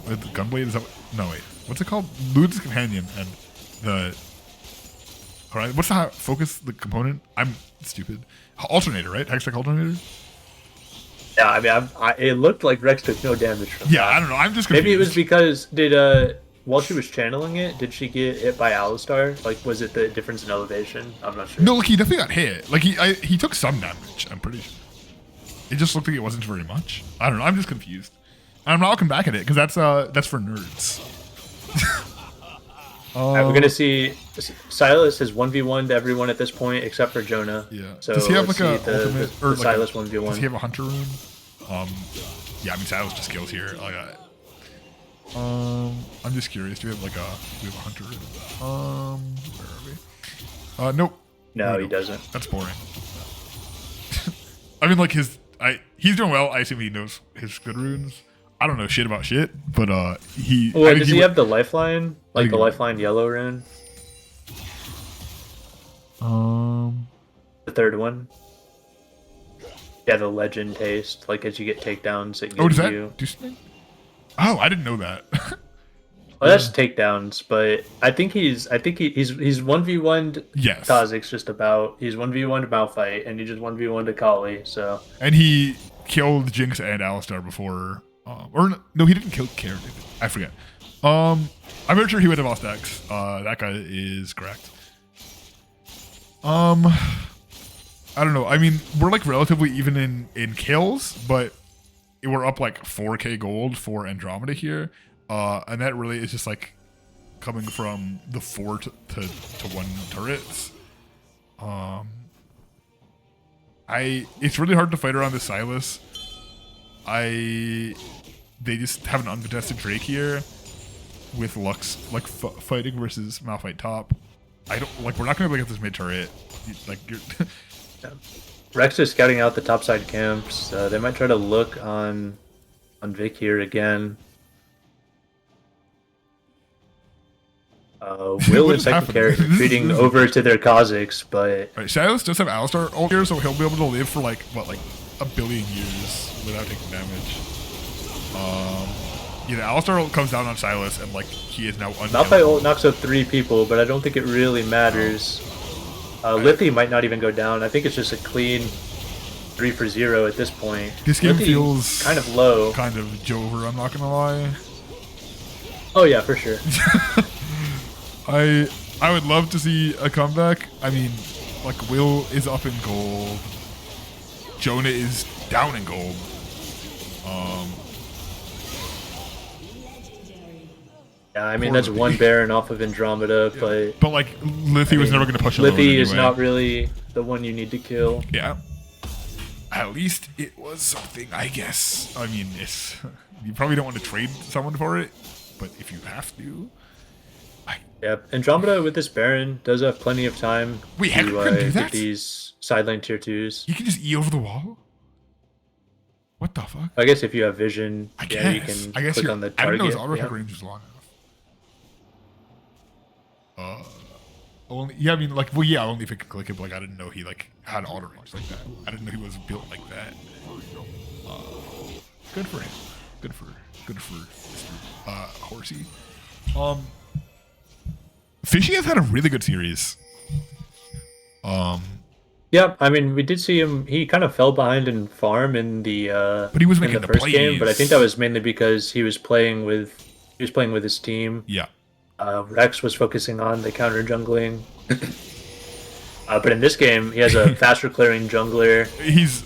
with the Gunblade. Is that no wait? What's it called? Lud's Companion and the. All right, what's the focus? The component? I'm stupid. Alternator, right? Hextech Alternator. Yeah, I mean, it looked like Rex took no damage from Yeah, that. I don't know. I'm just confused. Maybe it was because while she was channeling it, did she get hit by Alistar? Like, was it the difference in elevation? I'm not sure. No, like he definitely got hit. Like he took some damage. I'm pretty sure. It just looked like it wasn't very much. I don't know. I'm just confused. I'm not looking back at it because that's for nerds. We're gonna see Silas has 1v1'd everyone at this point except for Jonah. Yeah. So does he have like let's a see ultimate the or like Silas 1v1? Does he have a hunter rune? Yeah. I mean, Silas just kills here. Like, I'm just curious. Do we have a hunter rune? Where are we? Nope. No, he doesn't. That's boring. I mean, like he's doing well. I assume he knows his good runes. I don't know shit about shit, but he. Well, does he have the lifeline? Like the lifeline yellow rune? The third one. Yeah, the legend haste. Like as you get takedowns, it gives does that you. do something? Oh, I didn't know that. Well, that's takedowns, but I think he's 1v1'd Yes. Kha'Zix just about. He's 1v1'd Malphite, and he just 1v1'd Akali, so. And he killed Jinx and Alistar before. Or no, he didn't kill Karen. I forget. I'm pretty sure he would have lost X. That guy is correct. I don't know. I mean, we're like relatively even in kills, but we're up like 4k gold for Andromeda here. And that really is just like coming from the 4 to 1 turrets. It's really hard to fight around the Silas. They just have an uncontested Drake here with Lux like fighting versus Malphite top. I don't like. We're not gonna be able to get this mid turret. Like you're. Rex is scouting out the topside camps. They might try to look on Vic here again. Will and second carry retreating over to their Kha'Zix, but right, Silas does have Alistar ult here, so he'll be able to live for like a billion years without taking damage. Yeah, the Alistar ult comes down on Silas, and like he is now unkillable. Malphite ult knocks out 3 people, but I don't think it really matters. Lithy might not even go down. I think it's just a clean 3 for 0 at this point. This game Lithy feels kind of low. kind of Jover. I'm not gonna lie. Oh yeah, for sure. I would love to see a comeback. I mean, like Will is up in gold. Jonah is down in gold. Yeah, I mean that's one Baron off of Andromeda, But like Lithy was never going to push alone Lithy is anyway. not really the one you need to kill. Yeah. At least it was something, I guess. I mean, you probably don't want to trade someone for it, but if you have to. Yeah, Andromeda with this Baron does have plenty of time Wait, Hecarim can do that? get these side lane tier 2s. You can just E over the wall? What the fuck? I guess if you have vision, I yeah, you guess. can I guess click on the I didn't target. know his auto yeah. attack range was long enough. Only, yeah, I mean, like, well, yeah, only if it could click it, but like, I didn't know he like had auto range like that. I didn't know he was built like that. Good for him. Good for Mr. Horsey. Fishy has had a really good series. Yeah, I mean, we did see him. He kind of fell behind in farm in the but he was in making the the first game. But I plays. think that was mainly because he was playing with his team. Yeah. Rex was focusing on the counter jungling. But in this game, he has a faster clearing jungler,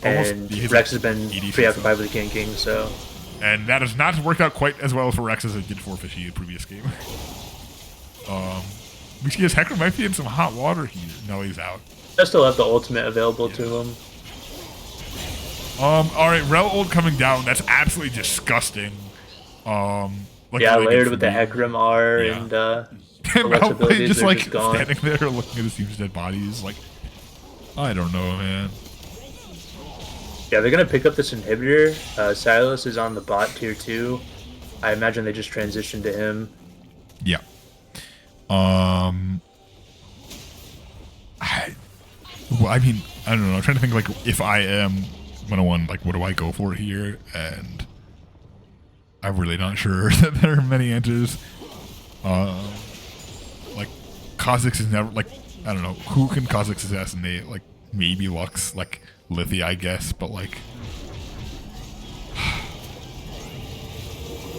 and Rex has been preoccupied with ganking. So, and that has not worked out quite as well for Rex as it did for Fishy in the previous game. We see his Hecarim might be in some hot water here. No, he's out. I still have the ultimate available to him. All right, Rel ult coming down. That's absolutely disgusting. Like Yeah, really layered good with the for me. Hecarim R Yeah. and Rel abilities just are like just gone. standing there looking at his team's dead bodies. Like, I don't know, man. Yeah, they're gonna pick up this inhibitor. Silas is on the bot tier 2. I imagine they just transitioned to him. Yeah. Well, I mean, I don't know. I'm trying to think, like, if I am 101, like, what do I go for here? And I'm really not sure that there are many answers. Like, Kha'Zix is never, like, I don't know. Who can Kha'Zix assassinate? Like, maybe Lux, like, Lithy, I guess, but, like...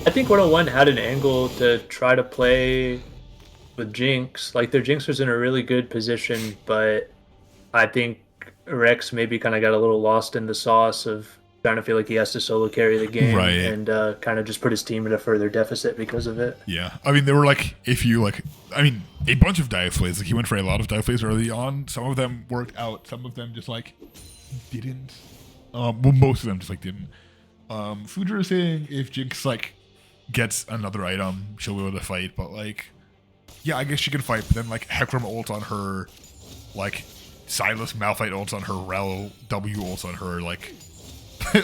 I think 101 had an angle to try to play with Jinx. Like, their Jinx was in a really good position, but I think Rex maybe kind of got a little lost in the sauce of trying to feel like he has to solo carry the game, right. And kind of just put his team in a further deficit because of it. Yeah. I mean, there were, like, if you, like, I mean, a bunch of dive plays. Like, he went for a lot of dive plays early on. Some of them worked out. Some of them just, like, didn't. Well, most of them just, like, didn't. Fujer is saying if Jinx, like, gets another item, she'll be able to fight, but, like, yeah, I guess she can fight, but then, like, Hecarim ults on her, like, Sylas Malphite ults on her, Rel W ults on her, like,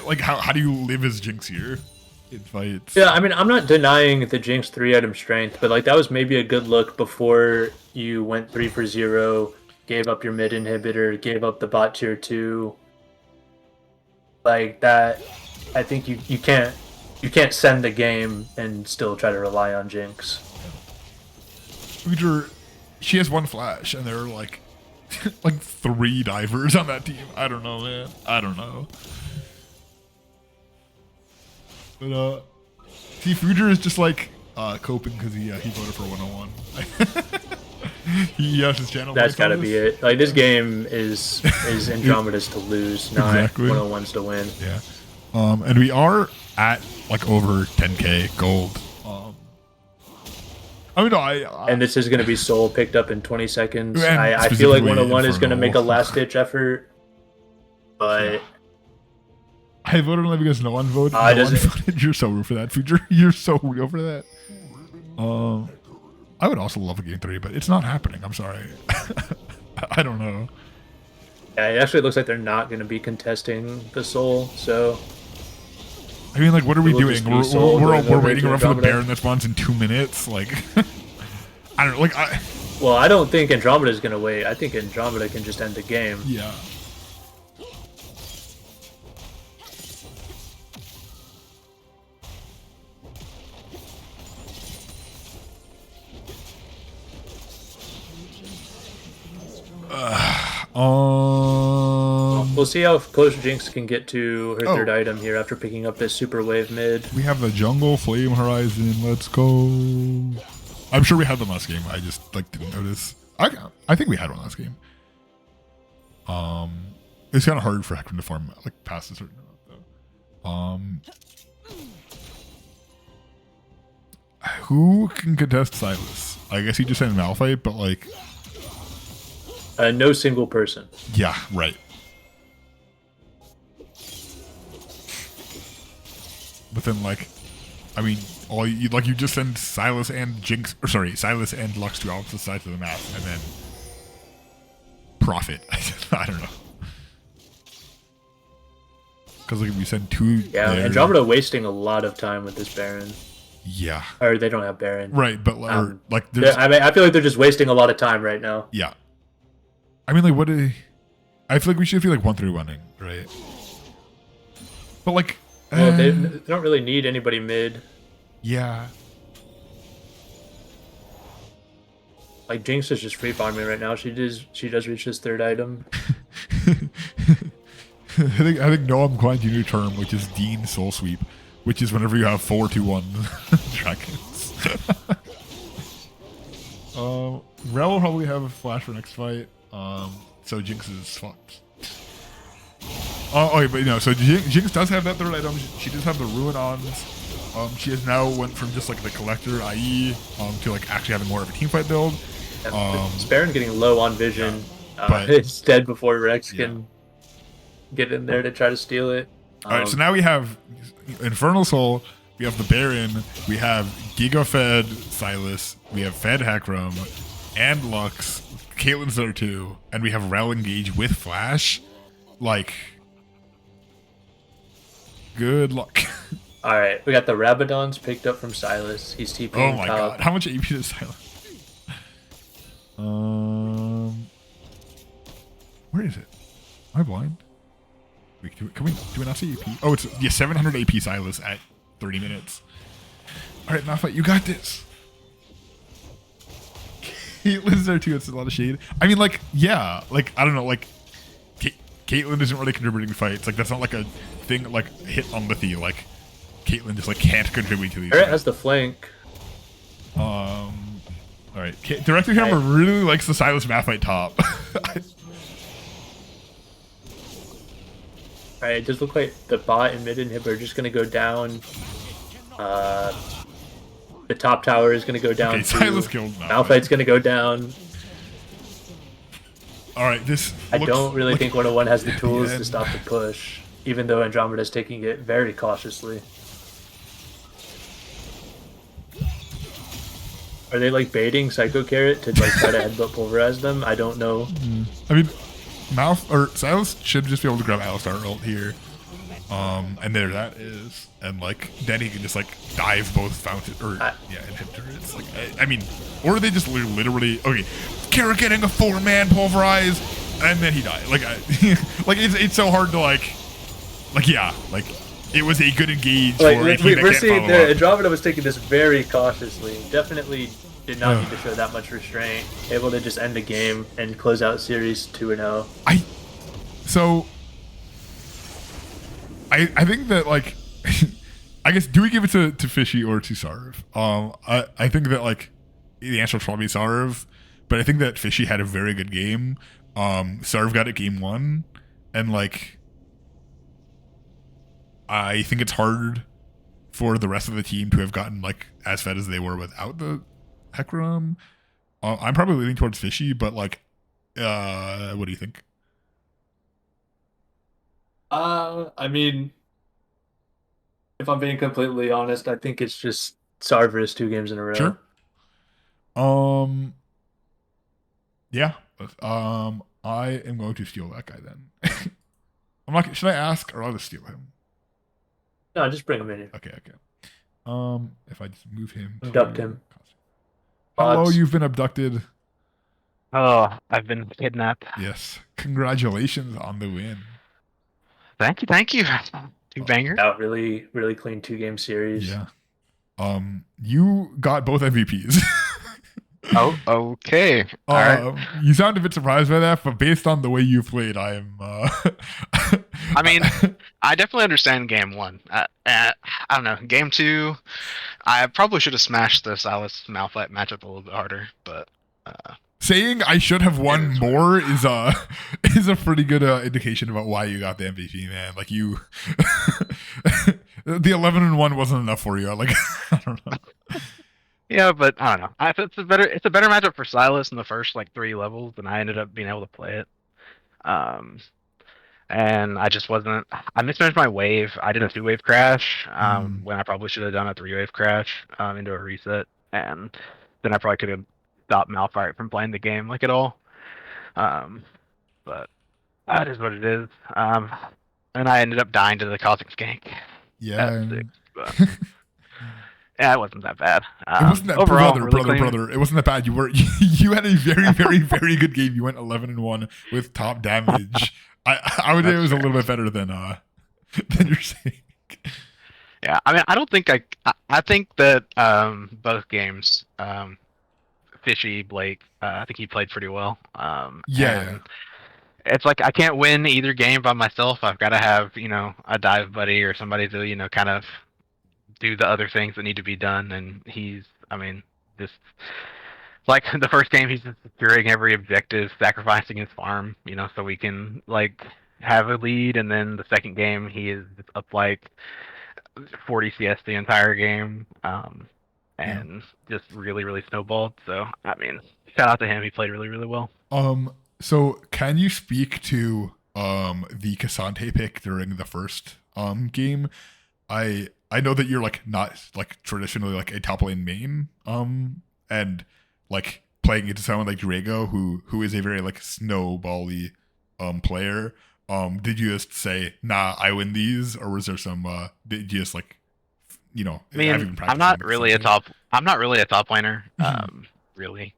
like, how do you live as Jinx here in fights? Yeah, I mean, I'm not denying the Jinx 3-item strength, but, like, that was maybe a good look before you went 3 for 0, gave up your mid inhibitor, gave up the bot tier 2. Like, that, I think you can't send the game and still try to rely on Jinx. Fujer, she has one flash, and there are, like, like 3 divers on that team. I don't know, man. I don't know. But, see, Fujer is just, like, coping because he voted for 101. He has his channel. That's gotta be it. Like, this game is Andromeda's to lose, not Exactly. 101's to win. Yeah. And we are at, like, over 10k gold. I mean, no, and this is going to be soul picked up in 20 seconds. And I feel like specifically 101 is going to make a Infernal. last-ditch effort, but I voted on it because no one voted. I No one doesn't- voted. You're so real for that, Future. You're so real for that. I would also love a game 3, but it's not happening. I'm sorry. I don't know. yeah, it actually looks like they're not going to be contesting the soul. So I mean, like, what are we It will doing? just be Soul We're going over waiting to around for the Andromeda. Baron that spawns in 2 minutes. Like, I don't know. Like, well, I don't think Andromeda is going to wait. I think Andromeda can just end the game. yeah. We'll see how close Jinx can get to her Oh. third item here after picking up this super wave mid. We have the Jungle Flame Horizon. Let's go. I'm sure we had them last game. I just, like, didn't notice. I think we had one last game. It's kind of hard for Hecarim to farm, like, past a certain amount, though. Who can contest Sylas? I guess he just said Malphite, but, like, No single person. yeah, right. But then, like, I mean, you just send Sylas and Jinx, or sorry, Sylas and Lux to opposite sides of the map, and then profit. I don't know. Because, like, if you send 2 Yeah, there, Andromeda wasting a lot of time with this Baron. yeah, Or they don't have Baron. right, but like, Yeah, there's, I mean, I feel like they're just wasting a lot of time right now. yeah. I mean, like, I feel like we should be, like, 1-3-1-ing, right? But, like, Well, they don't really need anybody mid. yeah. Like, Jinx is just free farming right now. She does reach this third item. I think Noam coined a new term, which is Dean Soul Sweep, which is whenever you have 4-2-1 dragons. Rel will probably have a flash for next fight. So Jinx is fucked. Okay, but no, so Jinx does have that third item. She does have the Ruin-Ons. She has now went from just, like, the Collector, IE, to, like, actually having more of a teamfight build. Baron getting low on vision. but- It's dead before Rex can get in there to try to steal it. Alright, so now we have Infernal Soul, we have the Baron, we have Giga Fed Sylas, we have Fed Hecarim, and Lux, Caitlyn's there too, and we have Rel engage with Flash. Like, good luck. All right, we got the Rabadons picked up from Sylas. He's TPing Oh my top. god, how much AP does Sylas? Where is it? Am I blind? Wait, can we not see AP? Oh, it's 700 AP Silas at 30 minutes. All right, Malphite, you got this. Caitlyn's there too. It's a lot of shade. I mean, like, yeah, like I don't know, like Caitlyn isn't really contributing to fights. Like that's not like a thing like hit on Lithy. Like Caitlyn just like can't contribute to these. Barrett has the flank. All right, Director Hammer really likes the Silas Malphite top. Alright, it does look like the bot and mid inhibitor are just going to go down. The top tower is going to go down. Okay, Silas killed Malphite's going to go down. Alright, this I don't really like think 101 has the tools to stop the push, even though Andromeda's taking it very cautiously. Are they like baiting Psycho Carrot to like try to headbutt pulverize them? I don't know. I mean, Silas should just be able to grab Alistar ult here. And there that is. And like then he can just like dive both fountain inhibitor. It's like I mean, or they just literally okay, Carrot getting a 4-man pulverize and then he died. Like like it's so hard to like yeah, like it was a good engage like, for a team that we're can't seeing follow there up. Andromeda was taking this very cautiously. Definitely did not need to show that much restraint. Able to just end the game and close out series 2-0. I think that like I guess do we give it to Fishy or to Sarv? I think that like the answer is probably Sarv, but I think that Fishy had a very good game. Sarv got it game 1, and like I think it's hard for the rest of the team to have gotten like as fed as they were without the Hecarim. I'm probably leaning towards Fishy, but like what do you think? I mean, if I'm being completely honest, I think it's just Sarver's 2 games in a row. Sure. Yeah. I am going to steal that guy then. I'm not. Should I ask or I'll just steal him? No, just bring him in here. Okay. If I just move him. Abduct him. Hello, Odds. you've been abducted. Oh, I've been kidnapped. Yes. Congratulations on the win. Thank you. 2 bangers. Out really, really clean 2-game series. Yeah. You got both MVPs. Oh, okay. All right. You sound a bit surprised by that, but based on the way you played, I am. I mean, I definitely understand game 1. I don't know. Game 2, I probably should have smashed the Silas Malphite matchup a little bit harder, but. Saying I should have won more is a pretty good indication about why you got the MVP, man. Like you, the 11-1 wasn't enough for you. Like I don't know. Yeah, but I don't know. It's a better matchup for Silas in the first like 3 levels, and I ended up being able to play it. And I just wasn't. I mismanaged my wave. I did a 2-wave crash when I probably should have done a 3-wave crash into a reset, and then I probably could have stopped Malphite from playing the game like at all. But that is what it is. And I ended up dying to the Cosmic Skank. Yeah. At 6, but yeah, it wasn't that bad. It wasn't that overall, brother. It wasn't that bad. You had a very, very, very good game. You went 11-1 with top damage. I would say it was a little bit better than you're saying. Yeah, I mean, I don't think I think that both games, Fishy, Blake, I think he played pretty well. Yeah. It's like I can't win either game by myself. I've got to have a dive buddy or somebody to kind of do the other things that need to be done. And just like the first game, he's just securing every objective, sacrificing his farm, so we can like have a lead. And then the second game, he is up like 40 CS the entire game, and just really, really snowballed. So I mean, shout out to him. He played really, really well. So can you speak to the Cassante pick during the first game? I know that you're like not like traditionally like a top lane main, and like playing into someone like Drago who is a very like snowbally player. Did you just say, nah, I win these, or was there some did you just like I mean, I'm not really a top laner. Really.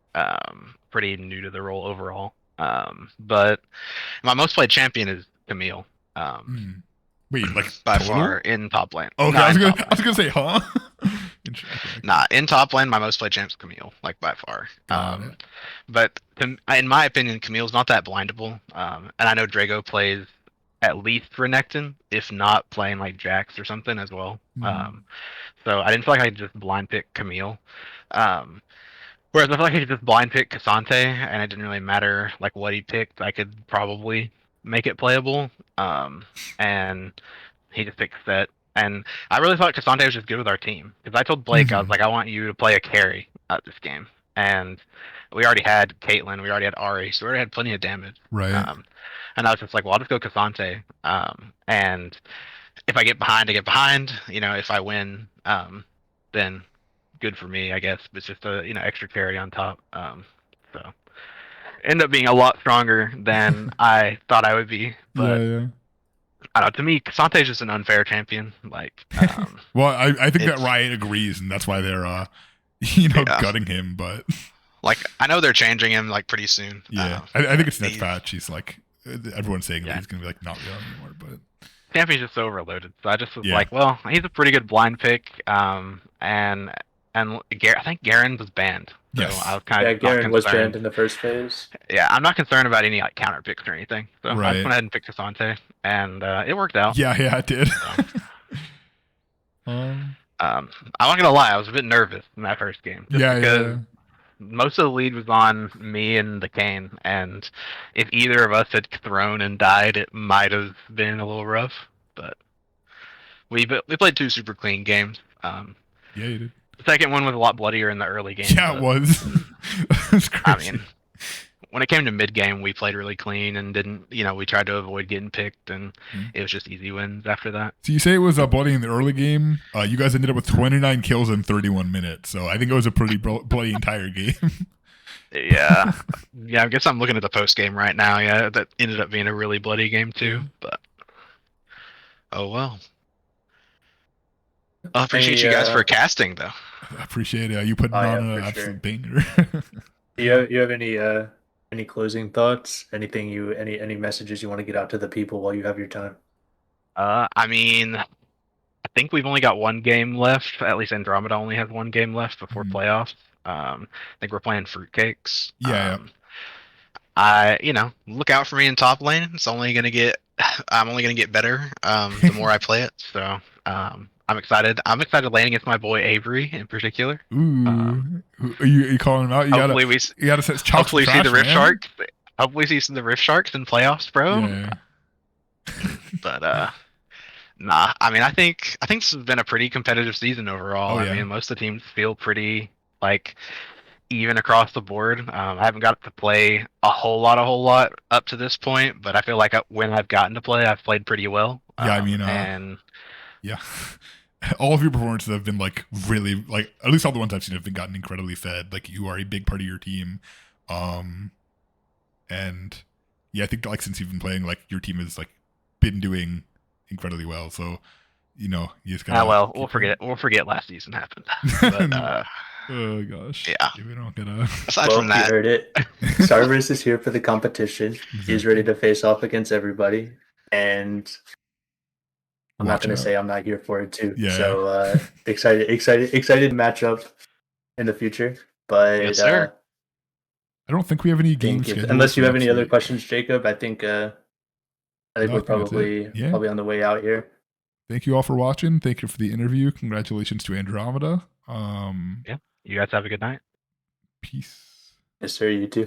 Pretty new to the role overall. But my most played champion is Camille. Wait, like By total? far in top lane. Okay, No, I was in gonna, top I was lane. gonna say, huh? Okay. Nah, in top lane, my most played champ's Camille, like by far. Got it. But in my opinion, Camille's not that blindable. And I know Drago plays at least Renekton, if not playing like Jax or something as well. So I didn't feel like I could just blind pick Camille. Whereas I feel like I could just blind pick Cassante, and it didn't really matter like what he picked. I could probably make it playable. And he just picked Set. And I really thought Cassante was just good with our team. Because I told Blake, I was like, I want you to play a carry at this game. And we already had Caitlyn, we already had Ari, so we already had plenty of damage. Right. And I was just like, well, I'll just go Cassante. And if I get behind, I get behind. If I win, then good for me, I guess. But it's just a extra carry on top. So end up being a lot stronger than I thought I would be. But yeah. I don't know. To me, Cassante is just an unfair champion. Like, well, I think that Riot agrees, and that's why they're gutting him. But like, I know they're changing him like pretty soon. Yeah, I think it's next patch. He's like everyone's saying that he's gonna be like not real anymore, but champion's just so overloaded. So I just was like, well, he's a pretty good blind pick. And I think Garen was banned. So I was kind of Garen was banned in the first phase. Yeah, I'm not concerned about any like counter picks or anything. So I just went ahead and picked Cassante, and it worked out. Yeah, it did. I'm not gonna lie, I was a bit nervous in that first game. Because most of the lead was on me and the Kane, and if either of us had thrown and died, it might have been a little rough. But we played 2 super clean games. Yeah, you did. The second one was a lot bloodier in the early game. Yeah, it was. It was crazy. I mean, when it came to mid game, we played really clean and didn't, we tried to avoid getting picked, and it was just easy wins after that. So you say it was bloody in the early game. You guys ended up with 29 kills in 31 minutes. So I think it was a pretty bloody entire game. Yeah. I guess I'm looking at the post game right now. Yeah, that ended up being a really bloody game too. But oh well. I appreciate you guys for casting though. I appreciate it. You putting on an absolute banger. Do you have any closing thoughts? Anything any messages you want to get out to the people while you have your time? I mean, I think we've only got 1 game left. At least Andromeda only has 1 game left before playoffs. I think we're playing fruitcakes. Yeah. I look out for me in top lane. I'm only gonna get better the more I play it. So I'm excited. I'm excited playing against my boy Avery in particular. Ooh, are you calling him out? You gotta set hopefully see the Rift Sharks. Hopefully see some of the Rift Sharks in playoffs, bro. Yeah. But nah. I mean, I think this has been a pretty competitive season overall. I mean, most of the teams feel pretty like even across the board. I haven't got to play a whole lot up to this point, but I feel like when I've gotten to play, I've played pretty well. Yeah, I mean, all of your performances have been like really like at least all the ones I've seen have been gotten incredibly fed. Like you are a big part of your team, and I think like since you've been playing, like your team has like been doing incredibly well. So you just gotta. We'll forget last season happened. But, oh gosh. Yeah. We don't get aside from that, you heard it. Starburst is here for the competition. Exactly. He's ready to face off against everybody, and I'm not going to say I'm not here for it too. Yeah. So excited matchup in the future. But yes, sir. I don't think we have any games scheduled. Unless you have any other questions, Jacob, I think we're No, probably on the way out here. Thank you all for watching. Thank you for the interview. Congratulations to Andromeda. You guys have a good night. Peace. Yes, sir. You too.